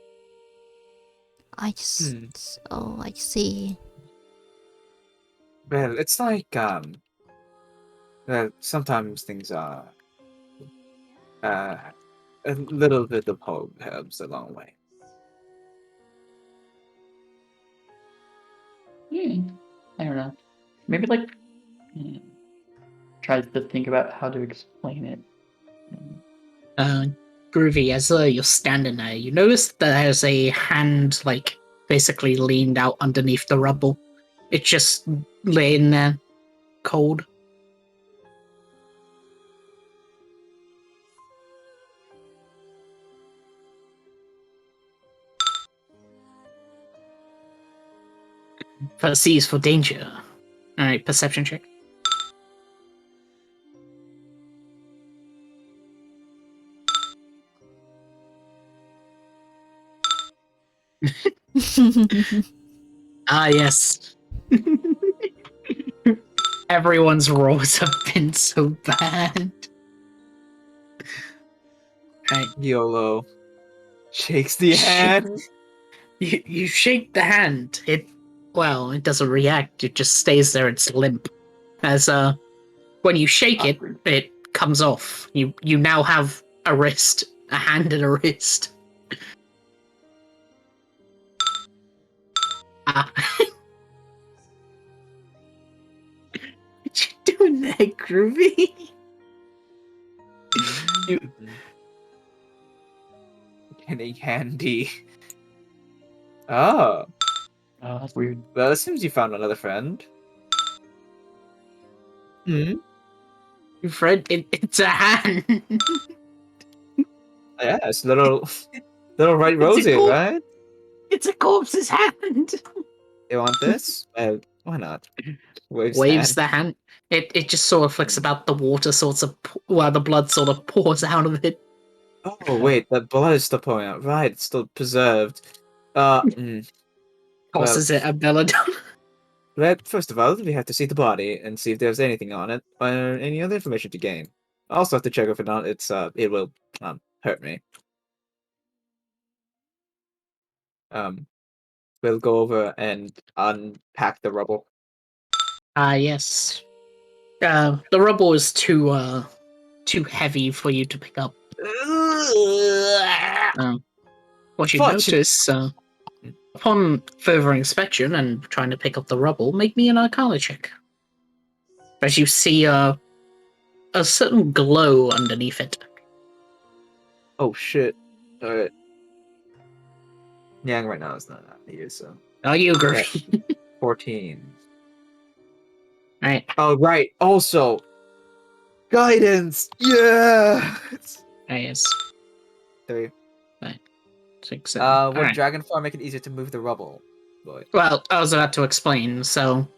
I just oh I see. Well, it's like well, sometimes things are a little bit of hope helps a long way. I don't know. Maybe like tries to think about how to explain it. Groovy, as you're standing there, you notice there's a hand, like, basically leaned out underneath the rubble. It's just laying there, cold. Perceives for danger. Alright, perception check. Ah, yes. Everyone's rolls have been so bad. Right. YOLO shakes the hand. You shake the hand. It doesn't react. It just stays there. It's limp. As when you shake Awkward. it comes off. You now have a wrist, a hand and a wrist. Ah. What you doing there, Groovy? Getting handy. Oh, Oh, that's weird. well, it seems you found another friend. Hmm. Fred, it's a hand. Yeah, it's little right It's a Rosie, corpse. right? It's a corpse's hand. You want this? Why not? Waves the hand. It just sort of flicks about the water, while the blood sort of pours out of it. Oh wait, that blood is still pouring out. Right, it's still preserved. Tosses it at Belladonna. Well, first of all, we have to see the body and see if there's anything on it or any other information to gain. I also have to check if it will hurt me. We'll go over and unpack the rubble. Yes. The rubble is too heavy for you to pick up. What you Fudge! notice, upon further inspection and trying to pick up the rubble, make me an Arcana check. As you see a certain glow underneath it. Oh shit! All right. Yang right now is not out here, so Oh, you agree? 14. Right. Oh right. Also, guidance. Yeah. Yes. 3. 6, 7. Would Alright. dragon form make it easier to move the rubble? Boy. Well, I was about to explain. So,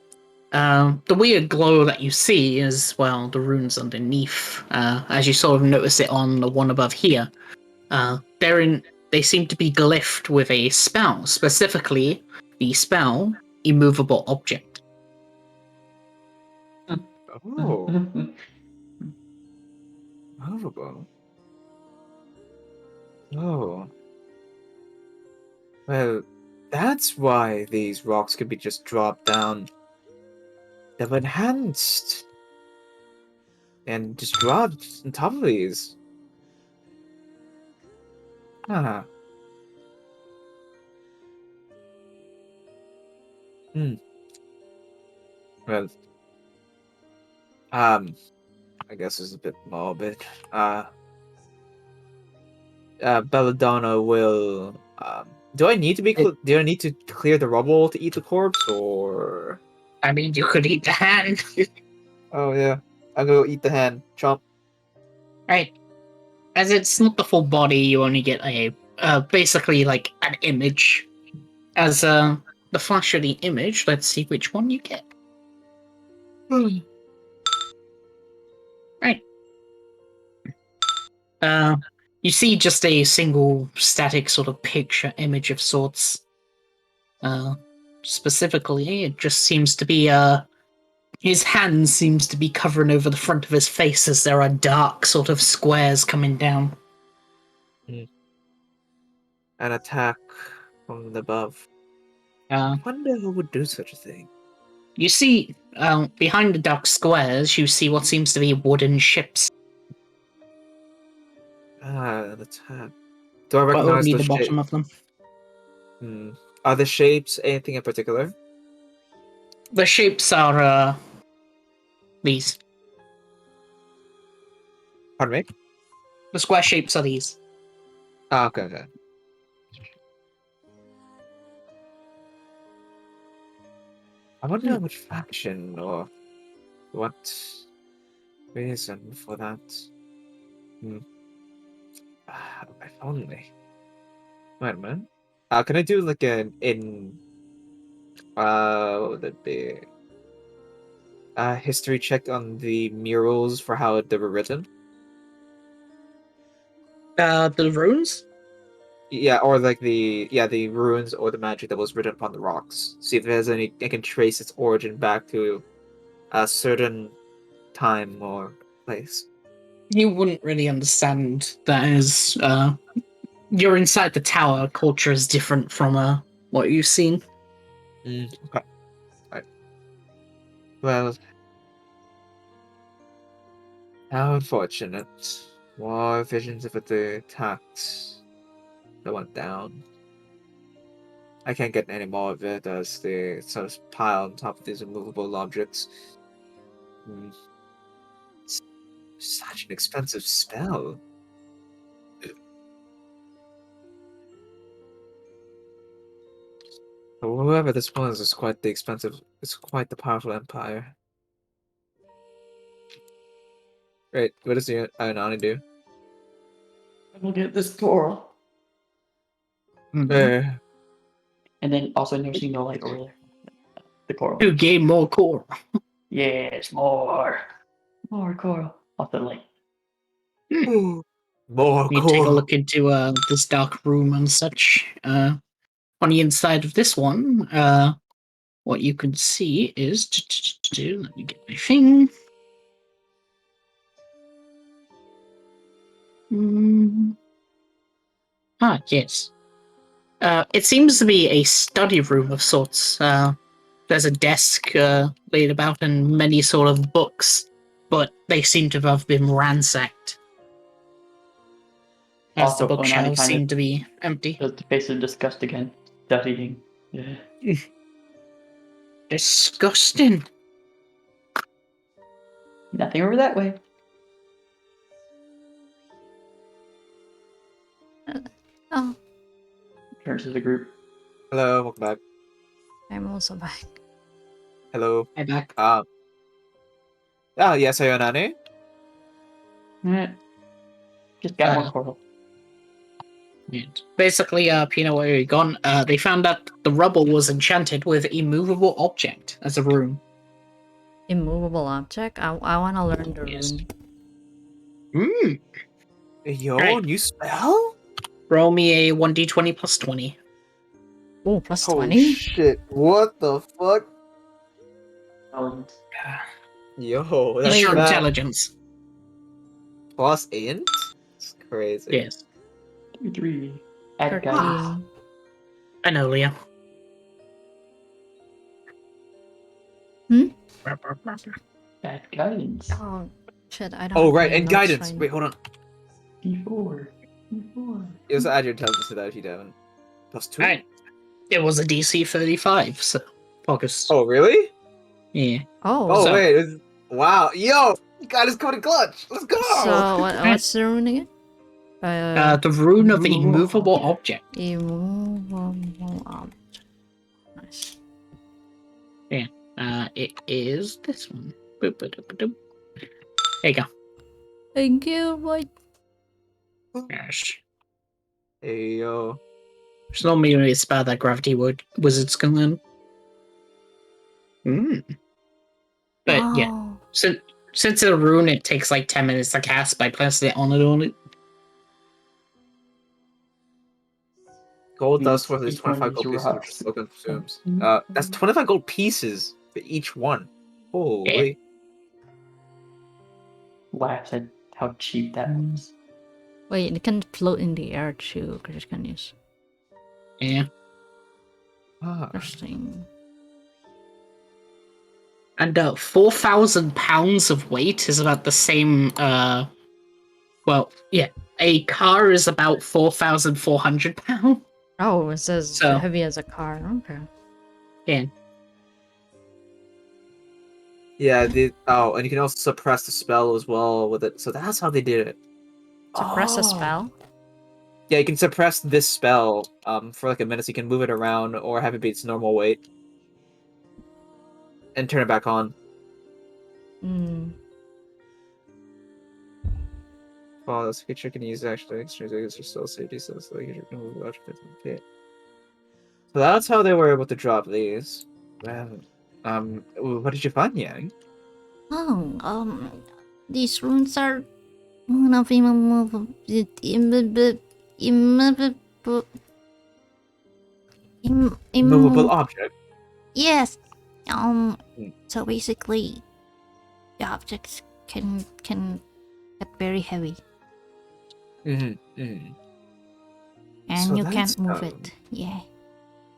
the weird glow that you see is, well, the runes underneath. As you sort of notice it on the one above here. They seem to be glyphed with a spell, specifically the spell Immovable Object. Oh, movable. Oh. Well, that's why these rocks could be just dropped down. They're enhanced. And just dropped on top of these. Ah. Well, I guess it's a bit morbid. Belladonna will. Do I need to be? Do I need to clear the rubble to eat the corpse, or? I mean, you could eat the hand. Oh yeah, I'll go eat the hand. Chomp. Right. As it's not the full body, you only get a basically like an image. As the flash of the image, let's see which one you get. Right. You see just a single static sort of picture image of sorts. Specifically, it just seems to be his hand seems to be covering over the front of his face as there are dark sort of squares coming down. An attack from above. Uh, I wonder who would do such a thing. you see, behind the dark squares, you see what seems to be wooden ships, An attack. Do I but recognize only the the shape? bottom of them. Are the shapes anything in particular? The shapes are these. Pardon me? The square shapes are these. Ah, okay. I wonder which faction or what reason for that. If only. Wait a minute. Can I do like an what would it be? History check on the murals for how they were written? The runes? Yeah, or like the ruins or the magic that was written upon the rocks. See if there's any I can trace its origin back to a certain time or place. You wouldn't really understand that as you're inside the tower. Culture is different from what you've seen. Okay. Right. Well, how unfortunate. More visions of the attacks that went down. I can't get any more of it as they sort of pile on top of these immovable objects. Such an expensive spell. Whoever this was is quite the expensive. It's quite the powerful empire. Right, what does the Aonani do? We'll get this coral. Mm-hmm. And then also noticing no light over there. The coral. To gain more core. Yes, more. More coral. Off the light. More You take a look into this dark room and such. On the inside of this one, what you can see is let me get my thing. Yes. It seems to be a study room of sorts. There's a desk laid about and many sort of books, but they seem to have been ransacked. As Also, the Onani bookshelves kind seem of to be empty. does the face of disgust again. Studying. Yeah. Disgusting. Nothing over that way. Oh, Turns to the group. Hello, welcome back. I'm also back. Hello. Hi back. Yes, Aonani. Just got more coral. Basically, Peanut, where you gone? They found that the rubble was enchanted with immovable object as a room. Immovable object? I want to learn the Yes. rune. Yo, Right. new spell? Roll me a 1d20 plus 20. Oh, plus Holy 20? shit! What the fuck? Yo, Plus that's your bad. intelligence. Plus int? It's crazy. Yes. 3. Add guidance. 13. I know, Leah. Hmm? Add guidance. Oh, shit, I don't Oh have right, my and notes guidance. right Wait, hold on. D4. D4. You also add your intelligence to that if you don't. Plus 2? Alright. It was a DC 35, so focus. Oh really? Yeah. Oh So- wait, wow. Yo! You got his code clutch! Let's go! So, what's the rune again? The rune of the immovable object. Immovable object. Nice. It is this one. Boop, boop, boop, boop. There you go. Thank you, boy. Yes. Hey yo. There's normally a spell that gravity wizards can learn. But yeah, Oh, since it's a rune, it takes like 10 minutes to cast by placing it on it. Gold Means dust worth is each one of 25 these gold pieces, which rocks. slogan consumes. Mhm. That's 25 gold pieces for each one. Holy. Laughs at how cheap that was. wait, it can float in the air too, Christianis. Yeah. Ah. Interesting. And 4,000 pounds of weight is about the same. Well, yeah, a car is about 4,400 pounds. Oh, it's as So- heavy as a car. Okay. Yeah. Yeah, and you can also suppress the spell as well with it. So that's how they did it. Suppress a Oh. spell. Yeah, you can suppress this spell for like a minute, so you can move it around or have it be its normal weight. And turn it back on. Hmm. Oh, this feature can use actually exchange against your spell safety, so the user can move out of the pit. So that's how they were able to drop these. Well, what did you find, Yang? Oh, these runes are one of immovable. Movable object. Yes. Hmm. So basically, the objects can get very heavy, Mm-hmm. and So you that's, can't move it. Yeah.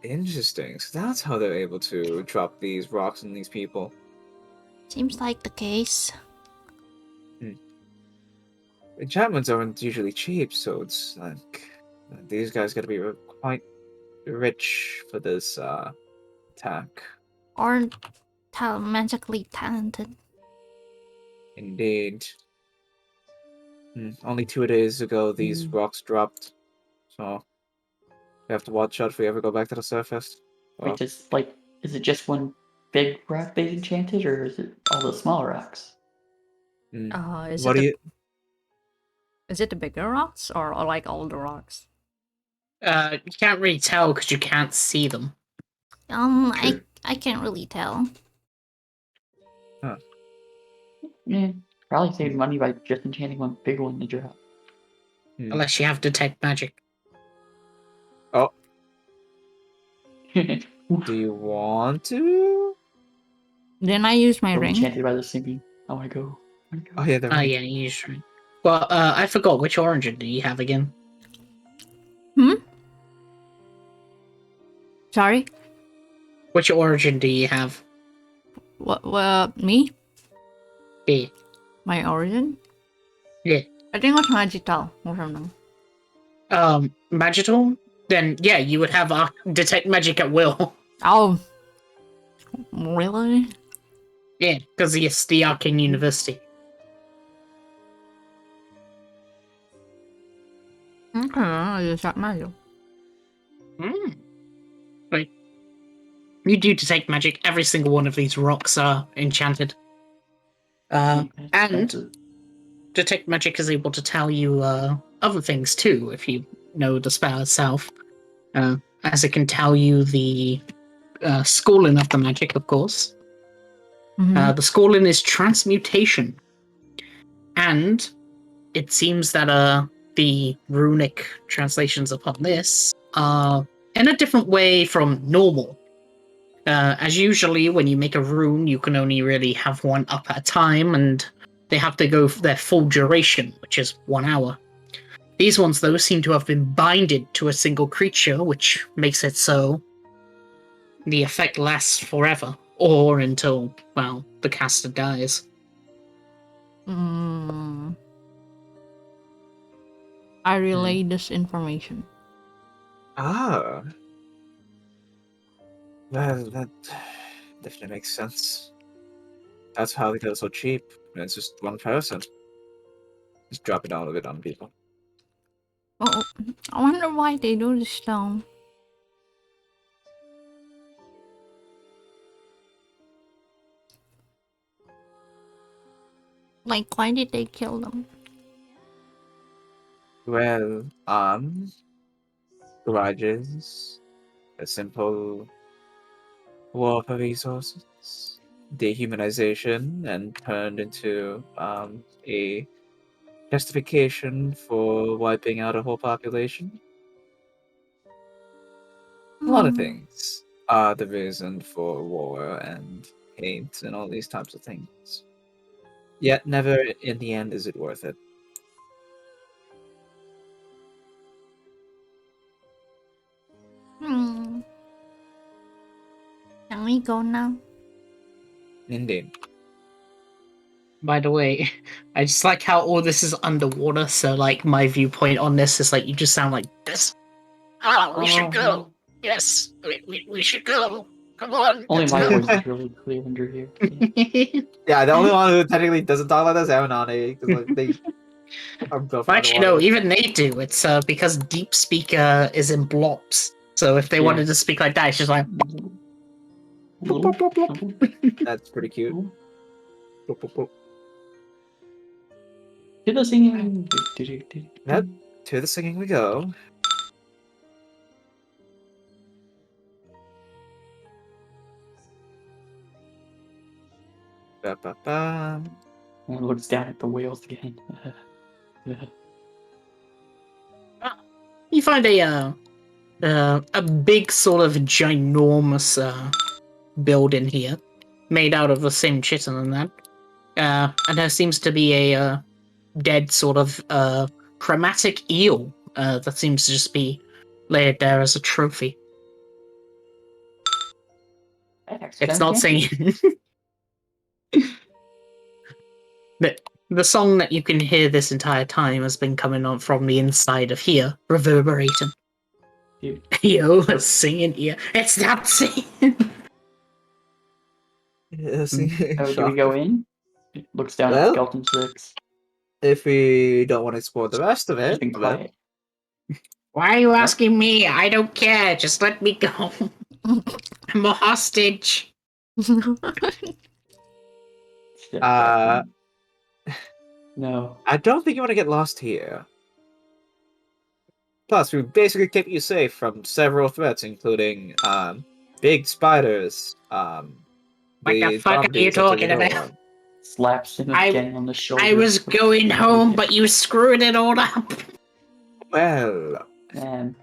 Interesting. So that's how they're able to drop these rocks on these people. Seems like the case. Enchantments aren't usually cheap, so it's like these guys gotta be quite rich for this attack. Or magically talented. Indeed. Only 2 days ago these rocks dropped, so we have to watch out if we ever go back to the surface. Wait, just like, is it just one big rock they enchanted, or is it all the small rocks? Is What it do you? is it the bigger rocks or like all the rocks? You can't really tell because you can't see them. True. I can't really tell. Yeah, probably save money by just enchanting one big one to drop. Unless you have detect magic. Oh, do you want to? Then I use my So ring. enchanted by the singing. I want to go. Oh yeah, the Oh ring. yeah, usually. Well, I forgot which origin do you have again? Sorry. Which origin do you have? What? Me? Yeah. My origin? Yeah. I think it was magical or something. Magical? Then yeah, you would have detect magic at will. Oh, really? Yeah, because it's the Arcane University. Okay, I use that magic. Right. You do detect magic. Every single one of these rocks are enchanted. And detect magic is able to tell you other things too, if you know the spell itself. As it can tell you the schooling of the magic, of course. The schooling is transmutation. And it seems that the runic translations upon this are in a different way from normal. As usually, when you make a rune, you can only really have one up at a time, and they have to go for their full duration, which is 1 hour. These ones, though, seem to have been binded to a single creature, which makes it so the effect lasts forever, or until, well, the caster dies. I relay this information. Ah. Well, that definitely makes sense. That's how they got it so cheap. And it's just one person. Just drop it all of it on people. Oh, I wonder why they do this though. Like, why did they kill them? Well, garages, a simple war for resources. dehumanization and turned into a justification for wiping out a whole population. A lot of things are the reason for war and hate and all these types of things. Yet never in the end is it worth it. Hmm. Can we go now? Indeed. By the way, I just like how all this is underwater, so like my viewpoint on this is like you just sound like this. Oh, we should go. Yes, we should go. Come on. Only let's my go. voice is really clear under here. Yeah. Yeah, the only one who technically doesn't talk like that is Aonani, because like, they are built from Actually, no, underwater. even they do. It's because Deep Speak is in blobs. So if they Yeah. wanted to speak like that, it's just like. That's pretty cute. To the singing. Yep. To the singing we go. Ba-ba-ba. And looks down at the whales again. You find a big sort of ginormous building here, made out of the same chitin and that. And there seems to be a dead sort of chromatic eel that seems to just be laid there as a trophy. It's not singing. The song that you can hear this entire time has been coming on from the inside of here, reverberating. Dude. Yo, singing here. It's not singing. Yeah, singing. Oh, do we go in? It looks down Well, at Skeleton Six. if we don't want to explore the rest of She's it, been then quiet. Why are you asking me? I don't care. Just let me go. I'm a hostage. No. I don't think you want to get lost here. Plus, we basically kept you safe from several threats, including big spiders. What the fuck are zombies you at the talking door. about? Slaps him again on the shoulder. I was going home, but you screwed it all up. Well, Man.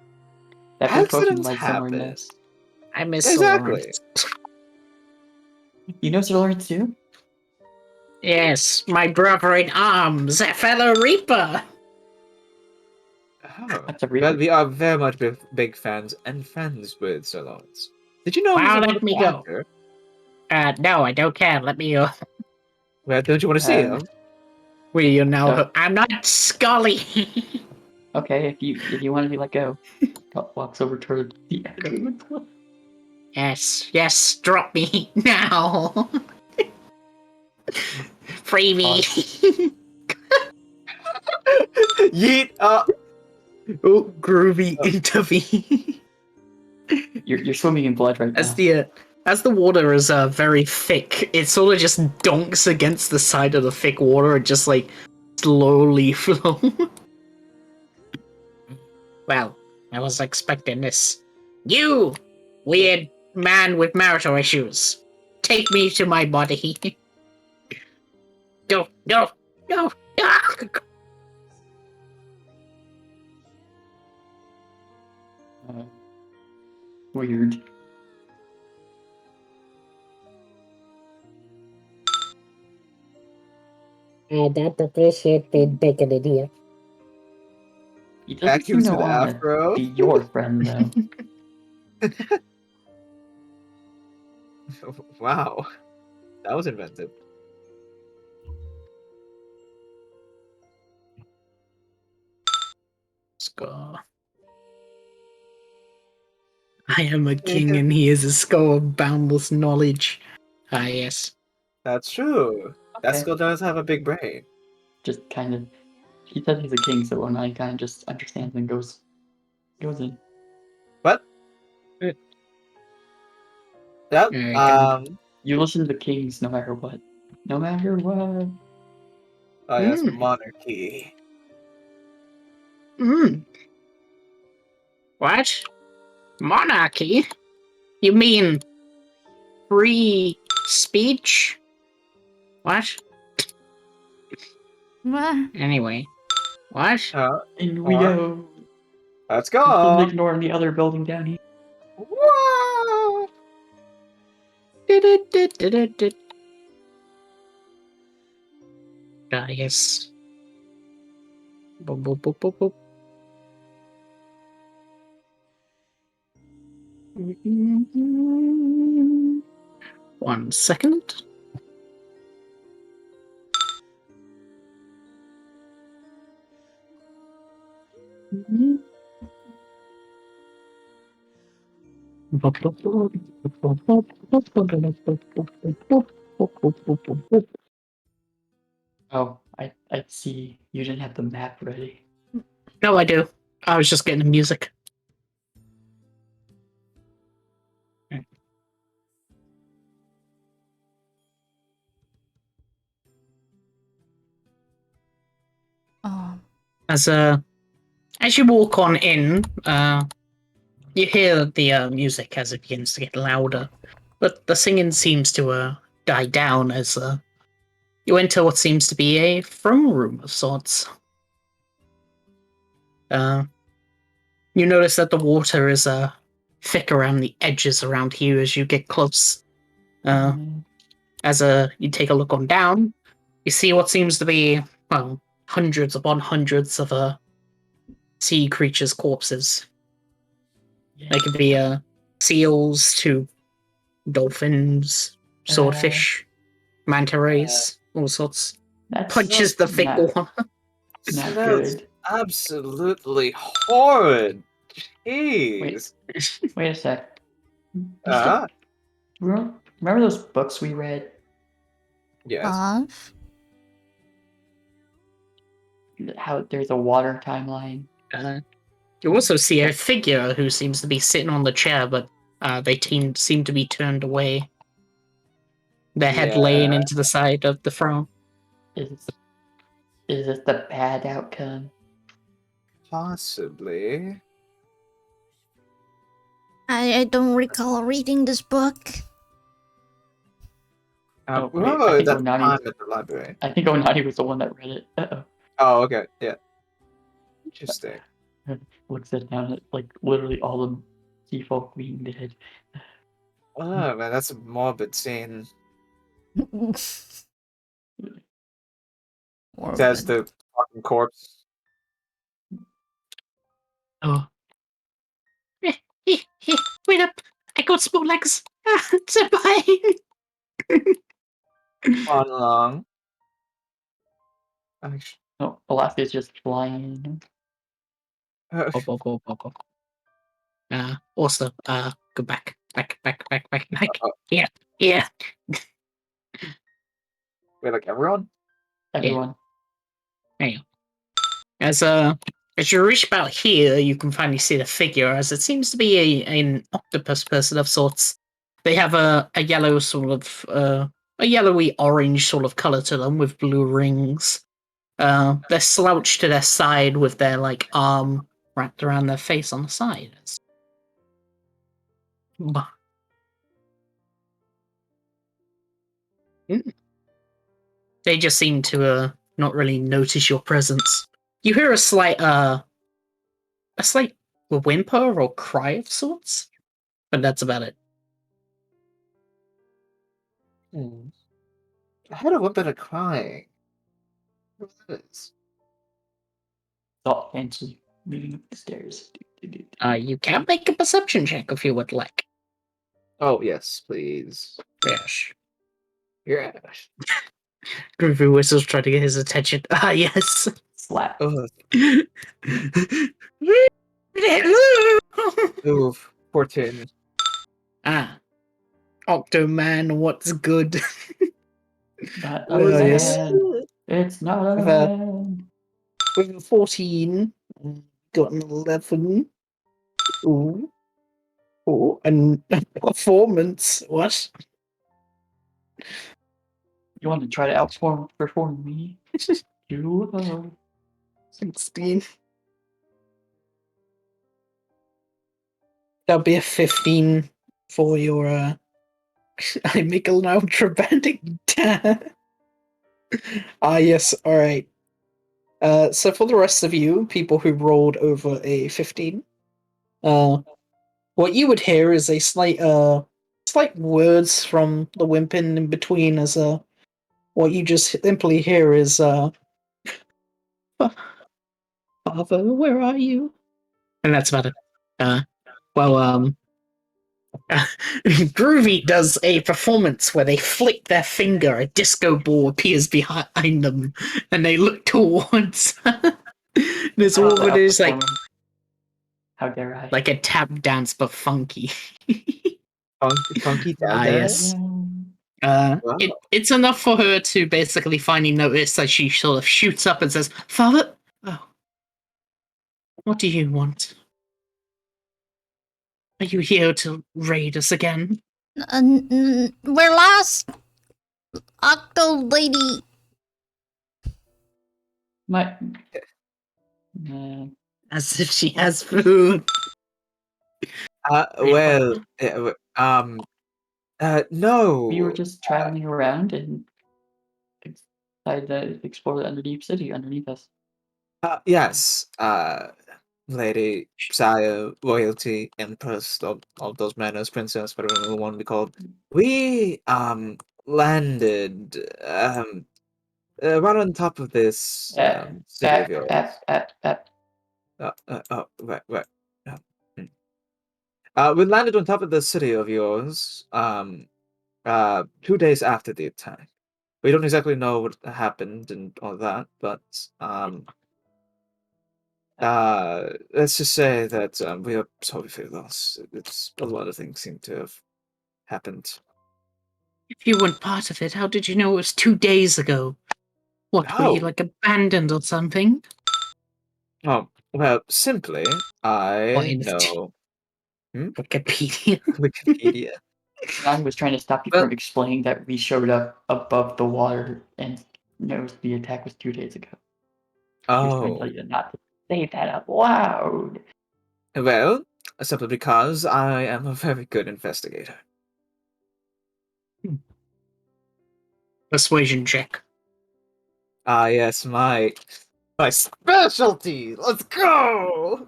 That big potion accidents lies somewhere in happen. this. I miss Exactly. Lawrence. You know Sir Lawrence too? Yes, my brother in arms, a fellow Reaper. Oh, That's a but reaper. we are very much big fans and friends with Sir Lawrence. Did you know he's Wow, a let me wonderful go. actor? No, I don't care. Let me go. Well, don't you want to see Um, him? Will you now? So- I'm not Scully. Okay, if you want to be let go. Walks over toward the edge of the cliff. Yes, drop me now. Free me. Yeet! Oh, groovy intervene. You're swimming in blood right now. As the water is very thick, it sort of just donks against the side of the thick water and just like slowly flow. Well, I was expecting this. You, weird man with marital issues, take me to my body. Go. Ah! Weird. That appreciate been taken in here. He doesn't Vacuum seem to to the want afro. to be your friend though. Wow. That was inventive. Scar. I am a king and he is a skull of boundless knowledge. Ah, yes. That's true. That Okay. skull does have a big brain. Just kind of. He says he's a king, so Aonani kind of just understands and goes in. What? Yep. You listen to the kings no matter what. No matter what. Oh yes, monarchy. What? Monarchy? You mean free speech? What? Anyway. What? In we Alright. go. Let's Just go. ignoring the other building down here. Whoa! Yes. Boop, boop, boop, boop, boop. One second. Oh, I see. You didn't have the map ready. No, I do. I was just getting the music. Oh. As you walk on in, you hear the music as it begins to get louder, but the singing seems to die down as you enter what seems to be a throne room of sorts. You notice that the water is thick around the edges around here as you get close. As you take a look on down, you see what seems to be, well, hundreds upon hundreds of sea creatures' corpses. They could be seals to dolphins, swordfish, manta rays, all sorts. That's Punches the thick not, one. not Smells good. absolutely horrid. Wait, Jeez. wait a sec. Ah, Remember those books we read? yes. Of? How there's a water timeline? You also see a figure who seems to be sitting on the chair, but they seem to be turned away. Their head laying Yeah. into the side of the throne. Is this the bad outcome? Possibly. I don't recall reading this book. Oh, wait, Oh, I think that's Onani- time at the library. I think Onani was the one that read it. Uh-oh. Oh, okay. Yeah. Interesting. Looks it down at like literally all the sea folk being dead. Oh, man, that's a morbid scene. Says the fucking corpse. Oh. Wait up! I got small legs! Senpai! On long. Actually, No, Alaska's just flying. Also, go back. Back. oh, Yeah. wait, like everyone? Everyone. There you go. As you reach about here, you can finally see the figure, as it seems to be an octopus person of sorts. They have a yellow sort of, a yellowy orange sort of color to them with blue rings. They're slouched to their side with their, like, arm wrapped around their face on the side. They just seem to not really notice your presence. You hear a slight whimper or cry of sorts, but that's about it. I had a little bit of crying. What was this? Oh, Angela moving up the stairs. You can make a perception check if you would like. Oh, yes, please. Yes. Yes. Groovy Whistle's trying to get his attention. Ah, yes. Slap. Ugh. Hello. Oof. 14. Octoman, what's good? Not a Oh, yes. man. It's not a With a- man. With a 14, got an 11. Ooh. Oh, and a performance. What? You want to try to outperform me? You 16. That'll be a 15 for your I make an ultra-banding. Yes, alright. So for the rest of you, people who rolled over a 15, what you would hear is a slight words from the Wimpin in between as what you just simply hear is Father, where are you? And that's about it. Groovy does a performance where they flick their finger, a disco ball appears behind them, and they look towards this woman who's like how dare I? a tap dance but funky. Funky dad. Yes. Wow. It's enough for her to basically finally notice that she sort of shoots up and says, Father, what do you want? Are you here to raid us again? We're lost, Octo Lady. My. As if she has food. Well, no. We were just traveling around and decided to explore the underneath city underneath us. Yes. Lady, Sire, Royalty, Empress, all those manners, Princess, whatever we want to be called. We landed right on top of this city of yours. Right. We landed on top of the city of yours 2 days after the attack. We don't exactly know what happened and all that, but let's just say that we are sorry for your loss. It's a lot of things seem to have happened. If you weren't part of it, how did you know it was 2 days ago? What, were you abandoned or something? Oh, well, simply, I know. Wikipedia. Wikipedia. I was trying to stop you from explaining that we showed up above the water and noticed the attack was 2 days ago. I was trying to tell you not to say that out loud. Well, simply because I am a very good investigator. Persuasion check. Yes, my specialty. Let's go.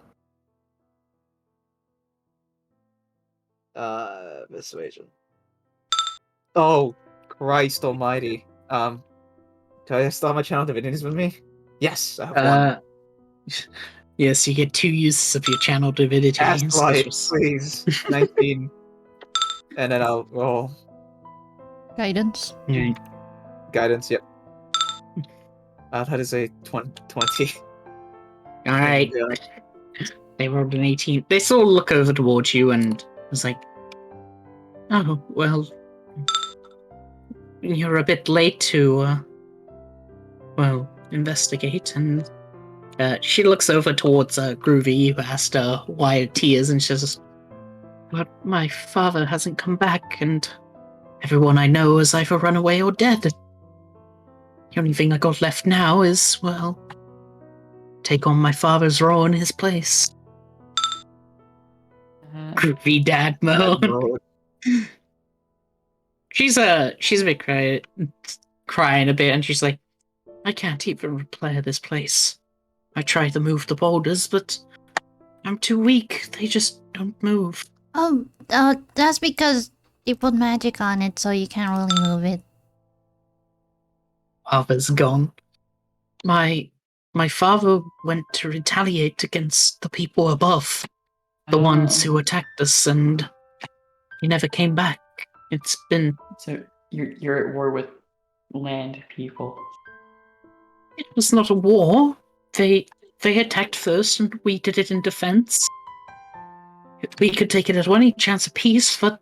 Persuasion. Oh, Christ Almighty. Do I start my channel divinities with me? Yes, I have one. Yes, you get 2 uses of your channel divinity. That's right, please. 19. And then I'll roll. Guidance. Guidance, yep. That is a 20. Alright. They rolled an 18. They sort of look over towards you and it's like, oh, well, you're a bit late to, investigate. And she looks over towards Groovy, who asked why her tears, and she says, but my father hasn't come back, and everyone I know has either run away or dead. The only thing I got left now is, well, take on my father's role in his place. Groovy dad mode. She's a bit crying a bit, and she's like, I can't even repair this place. I try to move the boulders, but I'm too weak. They just don't move. Oh, that's because you put magic on it, so you can't really move it. Father's gone. My father went to retaliate against the people above, the ones who attacked us, and he never came back. It's been... So you're at war with land people. It was not a war. They attacked first, and we did it in defense. We could take it as any chance of peace, but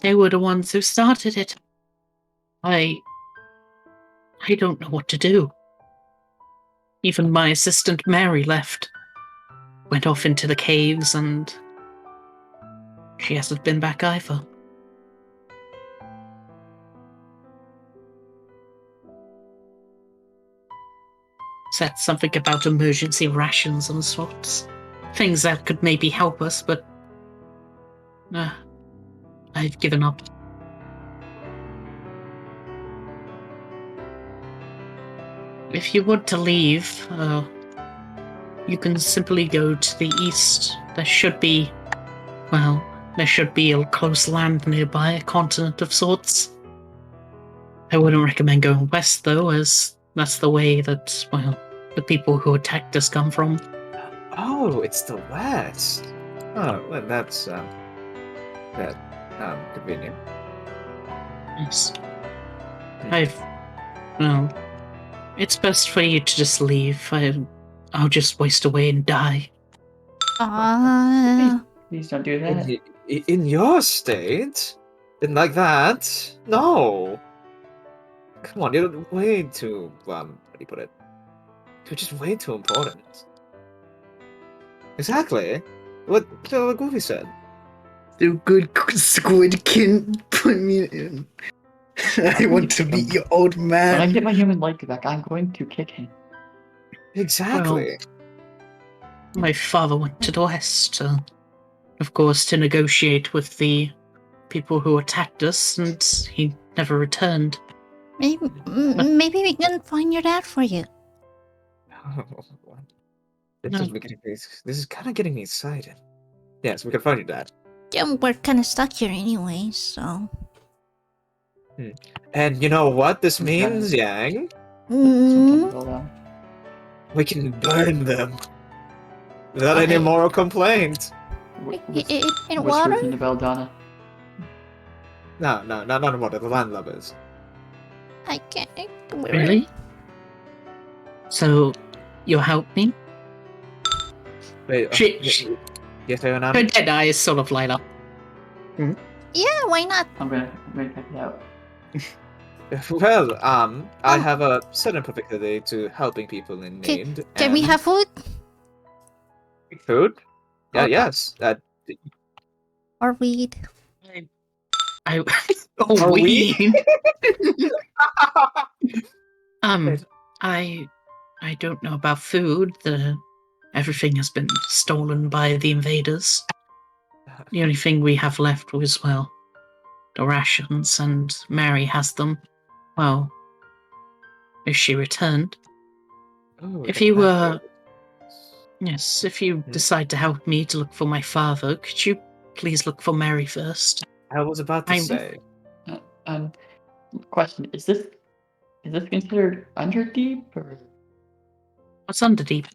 they were the ones who started it. I don't know what to do. Even my assistant Mary left. Went off into the caves, and she hasn't been back either. Said something about emergency rations and sorts. Things that could maybe help us, but I've given up. if you want to leave, you can simply go to the east. There should be a close land nearby, a continent of sorts. I wouldn't recommend going west, though, as that's the way that, the people who attacked us come from. Oh, it's the west. Oh, well, that's convenient. Yes. Well, it's best for you to just leave. I'll just waste away and die. Please don't do that. In your state? And like that? No. Come on, you're way too how do you put it? You're just way too important. Exactly. What Goofy said. The good squid can put me in. I want to be your old man. When I get my human life back, I'm going to kick him. Exactly. My father went to the west, of course, to negotiate with the people who attacked us, and he never returned. Maybe we can find your dad for you. This is kind of getting me excited. Yes, we can find your dad. Yeah, we're kind of stuck here anyway, so. And you know what this Okay. means, Yang? Mm, Hold on. We can burn them. Without any Okay. moral complaint. in What's water? written to Belladonna? No, not about the landlubbers. I can't. Really? So, you'll help me? Wait, yes, Her Aonani? dead eyes sort of light up. Yeah, why not? I'm gonna check it out. Well, I have a certain proclivity to helping people in need. Can we and have food? food? Yeah, Okay. yes. Or weed? I Are we? weed. Yes. I don't know about food. Everything has been stolen by the invaders. The only thing we have left was, the rations, and Mary has them. Well, if she returned. Oh, If the you, black Yes, if you decide to help me to look for my father, could you please look for Mary first? I was about to I'm- say. Question: Is this considered under deep or? What's under deep?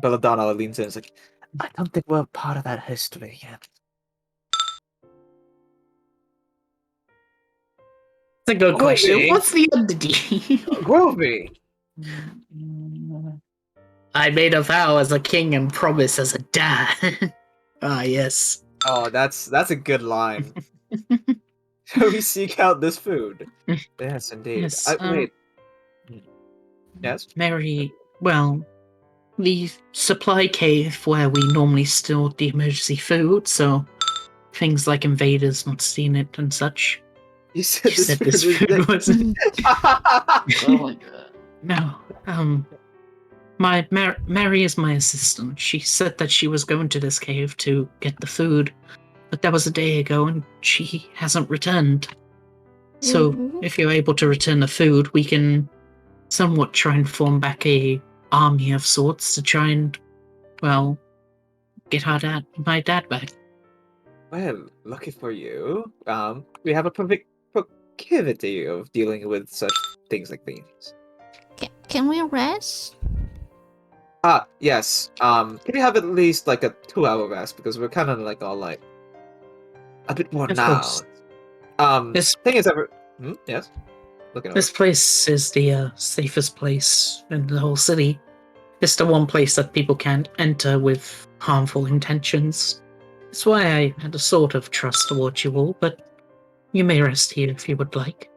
Belladonna leans in and is like, I don't think we're part of that history yet. That's a good question. Okay. What's the under deep? Groovy! I made a vow as a king and promise as a dad. Yes. Oh, that's a good line. Shall we seek out this food? Yes, indeed. Yes, Wait. Yes? Mary, the supply cave where we normally store the emergency food, so things like invaders not seeing it and such. You said She said this food wasn't. Oh my god. No, Mary is my assistant. She said that she was going to this cave to get the food, but that was a day ago and she hasn't returned. So if you're able to return the food, we can somewhat try and form back a army of sorts to try and, get my dad back. Well, lucky for you, we have a proclivity of dealing with such things like these. Can we rest? Yes. Can we have at least like a 2-hour rest because we're kind of like all like a bit worn Of out. course. This thing is ever. Yes. Looking over. This place is the safest place in the whole city. It's the one place that people can't enter with harmful intentions. That's why I had a sort of trust towards you all, but you may rest here if you would like.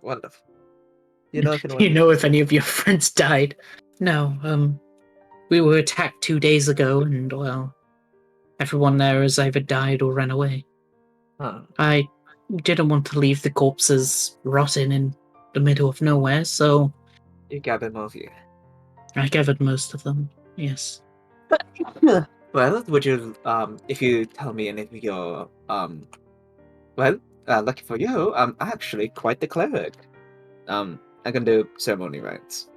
Wonderful. You know if anyone. You know if any of your friends died? No, we were attacked 2 days ago, and, everyone there has either died or ran away. I didn't want to leave the corpses rotting in the middle of nowhere, so You gathered most of you. I gathered most of them, yes. Well, would you if you tell me any of your lucky for you, I'm actually quite the cleric. I can do ceremony rites.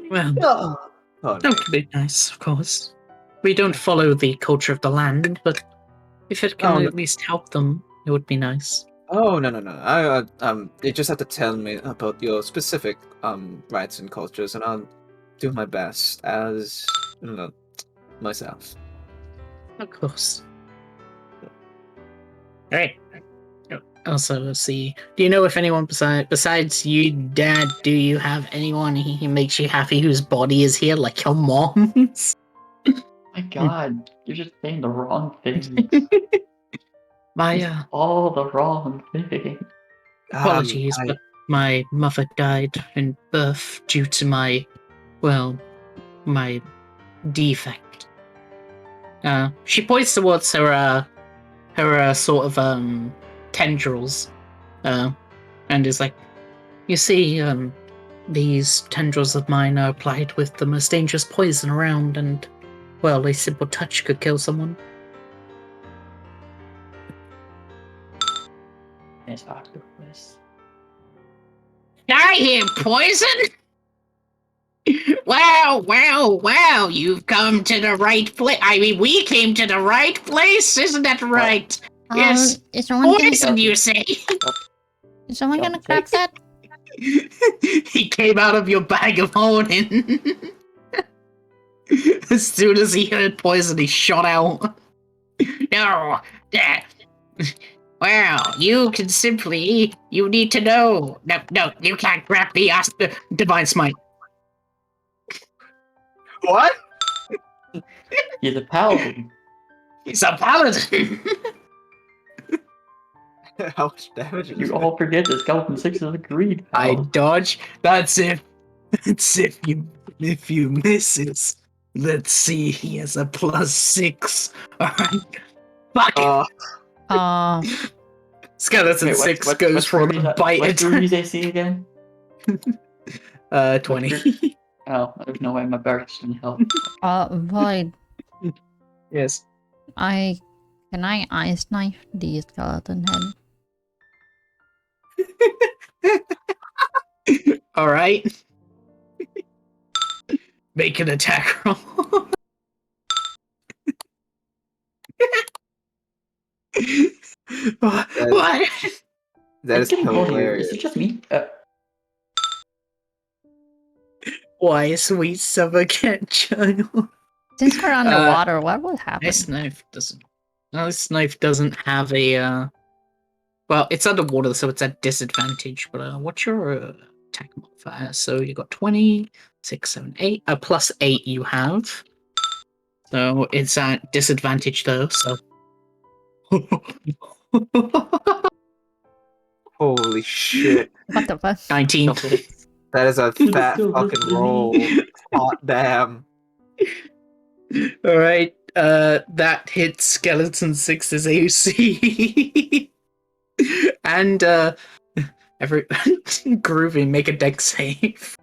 Well, Oh, that would be nice, of course. We don't follow the culture of the land, but if it can no. at least help them, it would be nice. Oh no. You just have to tell me about your specific rites and cultures, and I'll do my best as myself. Of course. Alright. Also, let's see. Do you know if anyone besides you, Dad, do you have anyone who makes you happy whose body is here, like your mom's? My God, you're just saying the wrong thing. My, all the wrong thing. apologies, but my mother died in birth due to my defect. She points towards her sort of, tendrils, and is like, you see, these tendrils of mine are applied with the most dangerous poison around, and, well, a simple touch could kill someone. Nice octopus. I hear poison? Wow, you've come to the right place. I mean, we came to the right place, isn't that right? Yes, Is someone poison, you say? Is someone gonna grab that? He came out of your bag of holding. As soon as he heard poison, he shot out. No, that. Well, you can simply. You need to know. No, you can't grab the Divine Smite. What? He's a paladin. He's a paladin. How much damage is You that? all forget that Skeleton 6 is a greed. I dodge. That's if you misses. Let's see. He has a +6. All right. Fuck it. Skeleton Wait, 6 goes for the bite What's attack. Ruby's AC again? 20. Oh, there's no way my barracks can help. Void. Yes. Can I ice knife the skeleton head? All right. Make an attack roll. What? That is It's getting cold here. hilarious. Is it just me? Why, sweet summer cat child? Since we're underwater, what will happen? This knife doesn't. No, this knife doesn't have a. Well, it's underwater, so it's at disadvantage. But what's your attack modifier? So you got 20, 6, 7, 8. +8 you have. So it's at disadvantage though. So. Holy shit! What the fuck? 19. That is a fat fucking roll. Hot damn. All right. That hits Skeleton 6's AC. And every Groovy, make a deck save.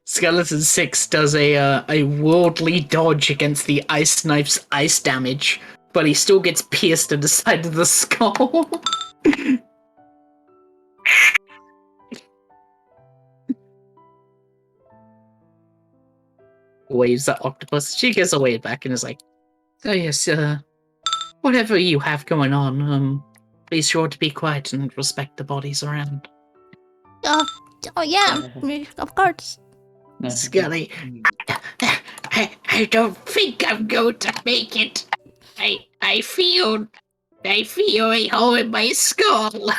Skeleton 6 does a worldly dodge against the ice knife's ice damage, but he still gets pierced in the side of the skull. Waves at Octopus. She gets away back and is like, "Oh yes, whatever you have going on, be sure to be quiet and respect the bodies around." Oh yeah, of course. Skelly, I don't think I'm going to make it. I feel a hole in my skull.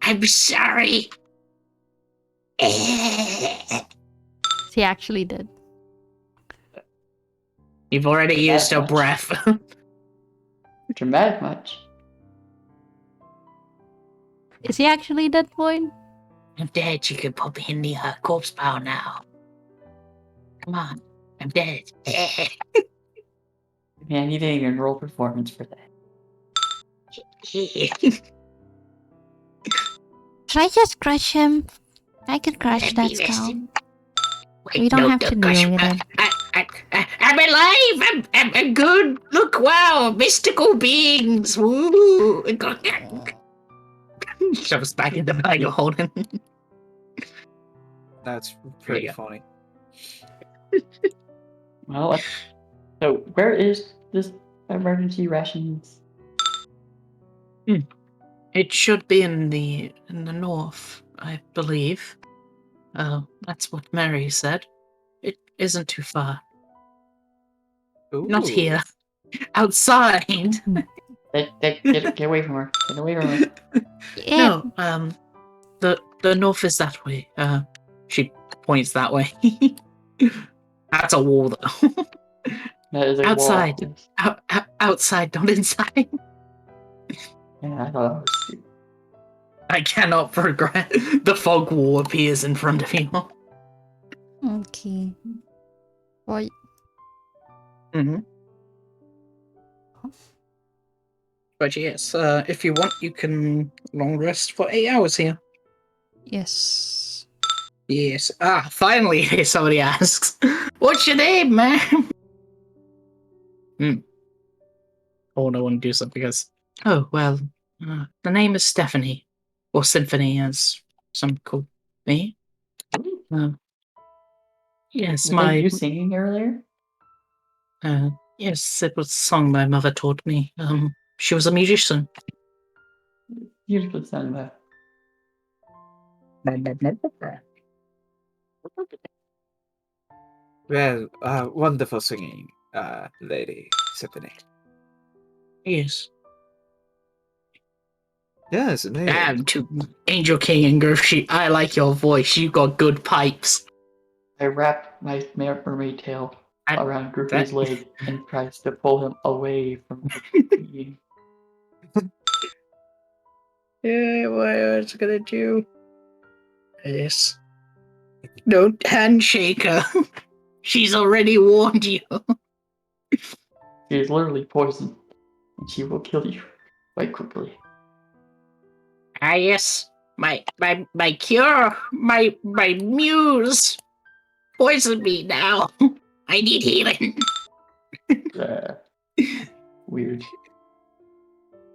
I'm sorry. She actually did. You've already used your breath. Dramatic much. Is he actually dead, Void? I'm dead. You can put me in the corpse pile now. Come on. I'm dead. Man, you didn't even roll performance for that. Should I just crush him? I can crush that spell. We don't have to deal with it. I'm alive! I'm good! Look, wow! Mystical beings! Woo! Shoves back in the bag of holding. That's pretty funny. Well, so where is this emergency rations? It should be in the north, I believe. That's what Mary said. It isn't too far. Not Ooh. here. Outside. Get away from her. Get away from her. Yeah. No, the north is that way. She points that way. That's a wall, though. That is a Outside. wall. Outside, not inside. Yeah, I thought that was I cannot progress. The fog wall appears in front of you. Okay. Well, Mm-hmm. But yes, if you want, you can long rest for 8 hours here. yes. Yes. Finally, somebody asks. What's your name, man? Oh, no one do something else. Oh, well, the name is Stephanie. Or Symphony, as some call me. Yes, Was my... that you singing earlier? Yes, it was a song my mother taught me. She was a musician. Beautiful sound that. Well, wonderful singing, Lady Symphony. Yes. Yes, amazing. To Angel King and Gershi, I like your voice. You got good pipes. I wrapped my mermaid tail around Groupie's that- leg and tries to pull him away from me. Yeah, what's it gonna do? Yes. Don't handshake her. She's already warned you. She is literally poisoned, and she will kill you quite quickly. Yes. My cure, my muse. Poison me now. I need healing. Weird. Do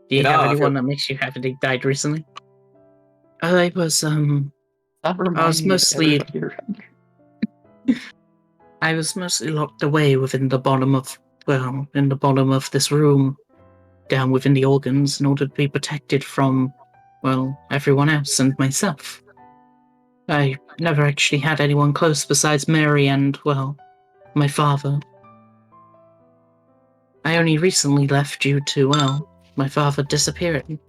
you You know, have if anyone you're- that makes you happy died recently? I was Stop reminding me of mostly- everybody around. I was mostly locked away within the bottom of this room, down within the organs, in order to be protected from, well, everyone else and myself. I never actually had anyone close besides Mary and, well, my father. I only recently left due to, well, my father disappearing.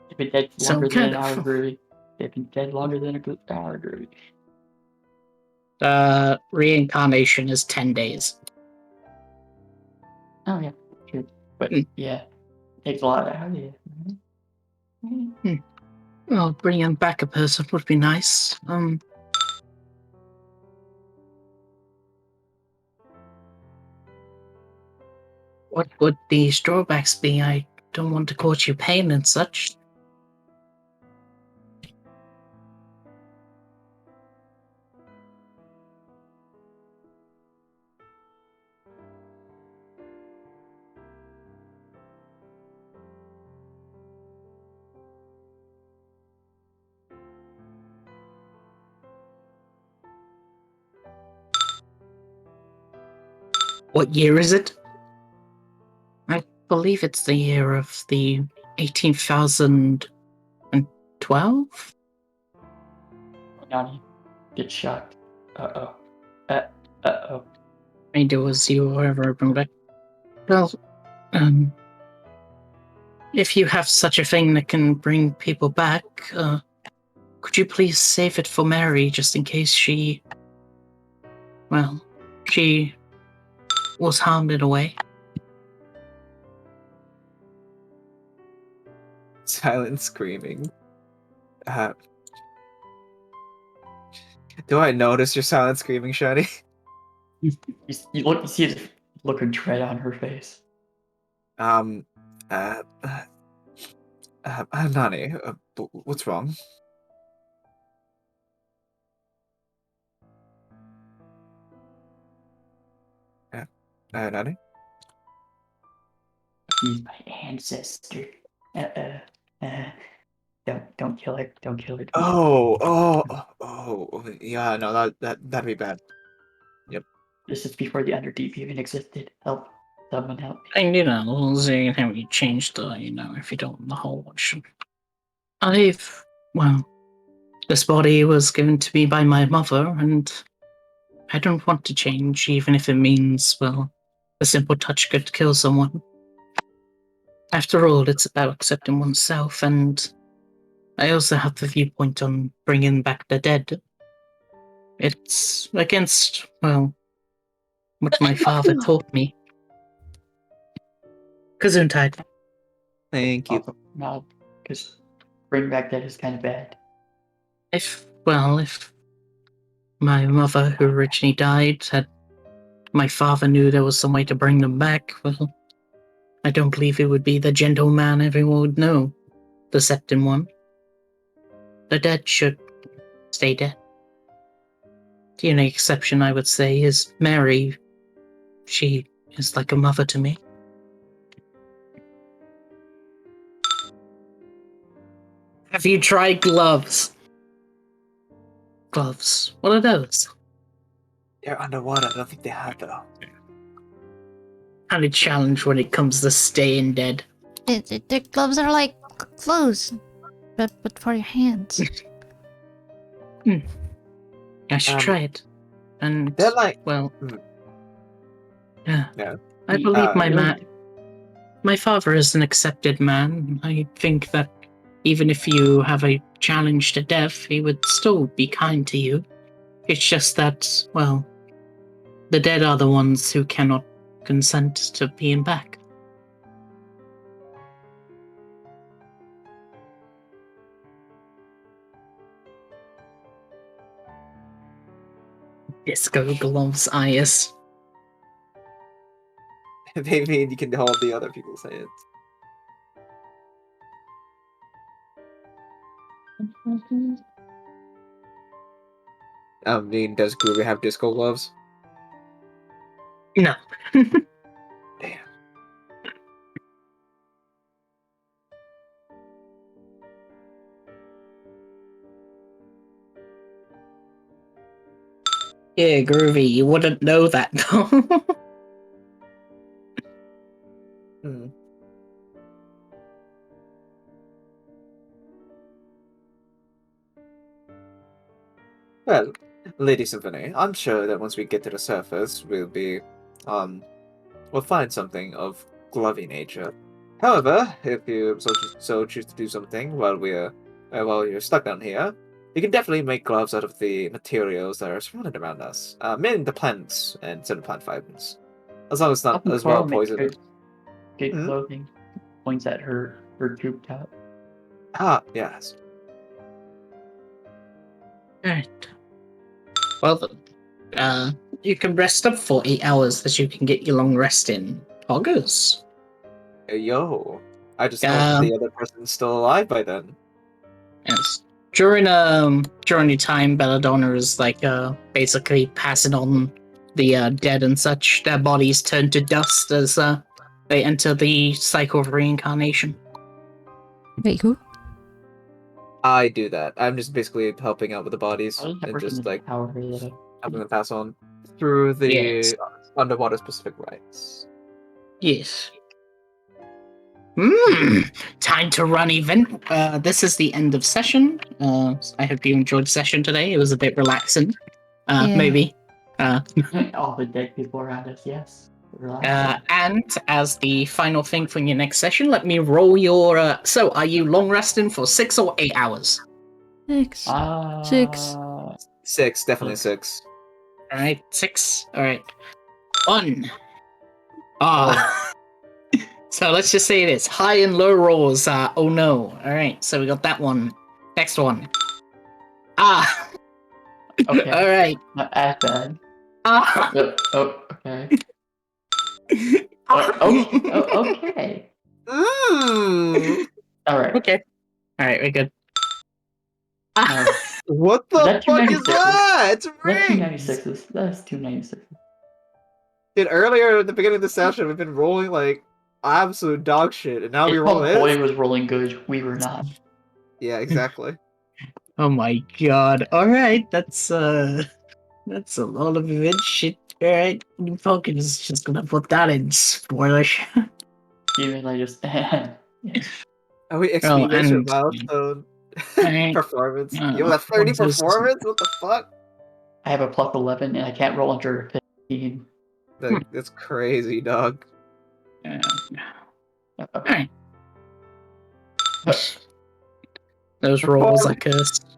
They've been dead So longer than kind an hour, of- Groovy. They've been dead longer than an hour, Groovy. Reincarnation is 10 days. Oh, yeah, true. But, yeah, takes a lot out of you. Well, bringing back a person would be nice. What would the drawbacks be? I don't want to cause you pain and such. What year is it? I believe it's the year of the 18,012? Aonani gets shocked. Uh-oh. Uh-oh. Maybe it was you or whoever opened it. Well, if you have such a thing that can bring people back, could you please save it for Mary, just in case she was harmed in a way. Silent screaming. Do I notice your silent screaming, Shiny? You see the look of dread on her face. Nani, what's wrong? Nani? She's my ancestor. Don't kill her. Don't kill her. Yeah, no, that'd be bad. Yep. This is before the Underdeep even existed. Help. Someone help me. And seeing how you changed the, if you don't the whole watch. This body was given to me by my mother, and I don't want to change, even if it means, a simple touch could kill someone. After all, it's about accepting oneself, and I also have the viewpoint on bringing back the dead. It's against, what my father taught me. Gesundheit. Thank you. No, because bring back dead is kind of bad. If my mother, who originally died, my father knew there was some way to bring them back, I don't believe it would be the gentleman everyone would know, the Septon one. The dead should stay dead. The only exception, I would say, is Mary. She is like a mother to me. Have you tried gloves? Gloves. What are those? They're underwater. I don't think they have though. Kind of challenge when it comes to staying dead. The gloves are like clothes, but for your hands. I should try it. And they're like, yeah. I believe my father is an accepted man. I think that even if you have a challenge to death, he would still be kind to you. It's just that, the dead are the ones who cannot consent to being back. Disco gloves, Ias. They mean you can hold the other people's hands. Does Groovy have disco gloves? No. Damn. Yeah, Groovy, you wouldn't know that though. Well, Lady Symphony, I'm sure that once we get to the surface, we'll find something of glovey nature. However, if you so choose to do something while you're stuck down here, you can definitely make gloves out of the materials that are surrounded around us, mainly the plants and certain plant fibers, as long as it's not as well poisoned. Good clothing. Points at her tube top. Ah, yes. Alright. Well, you can rest up for 8 hours as you can get your long rest in. Poggers. Yo. I just hope the other person's still alive by then. Yes. During your time, Belladonna is basically passing on the dead and such. Their bodies turn to dust as they enter the cycle of reincarnation. Wait, who? I do that. I'm just basically helping out with the bodies and just helping them pass on through the underwater specific rites. Yes. Time to run event. This is the end of session. I hope you enjoyed session today. It was a bit relaxing. Maybe. All the dead people around us, yes. And as the final thing for your next session, let me roll your... So, are you long resting for 6 or 8 hours? 6. 6. 6, definitely 6. Alright, 6. Alright. 1. So let's just say this. High and low rolls. Oh no. Alright, so we got that one. Next one. Okay. Alright. Not as bad. Okay. Okay. Alright. Okay. Alright, we're good. What the Is that fuck is 296s? that? It's That's rings! 296s. That's 296s. Dude, earlier at the beginning of the session, we've been rolling like absolute dog shit, and now we It's roll called this? Boy was rolling good. We were not. Yeah, exactly. Oh my god. Alright, that's a lot of good shit. Alright, you fucking is just gonna put that in spoiler. Even I just. Yeah. Are we Oh, XP this your and milestone Alright. performance? Uh, You have a 30 what is this? performance? What the fuck? I have a plus 11 and I can't roll under 15. Like, that's crazy, dog. Okay. Alright. Those rolls are cursed.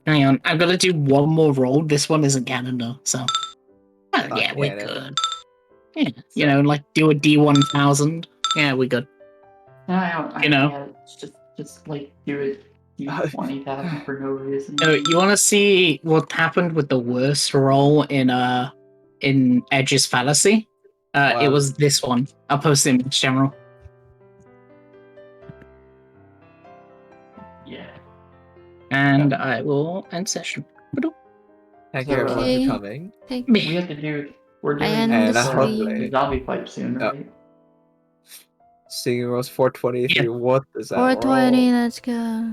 Hang on, I'm gonna do one more roll. This one isn't canon though, so. Oh, Not yeah, we're canon. good. Yeah, you know, like do a D1000. Yeah, we're good. No, I don't. You know. Yeah, just like do it. You 20,000 for no reason. No, you want to see what happened with the worst roll in Edge's Fallacy? It Wow. was this one. I'll post it in general. Yeah. And I will end session. Thank you everyone Okay. for coming. We have to do. We're I doing end the And stream. the zombie fight soon, Yeah. right? Seeing rolls 423. Yeah. What is that 420, roll? let's go.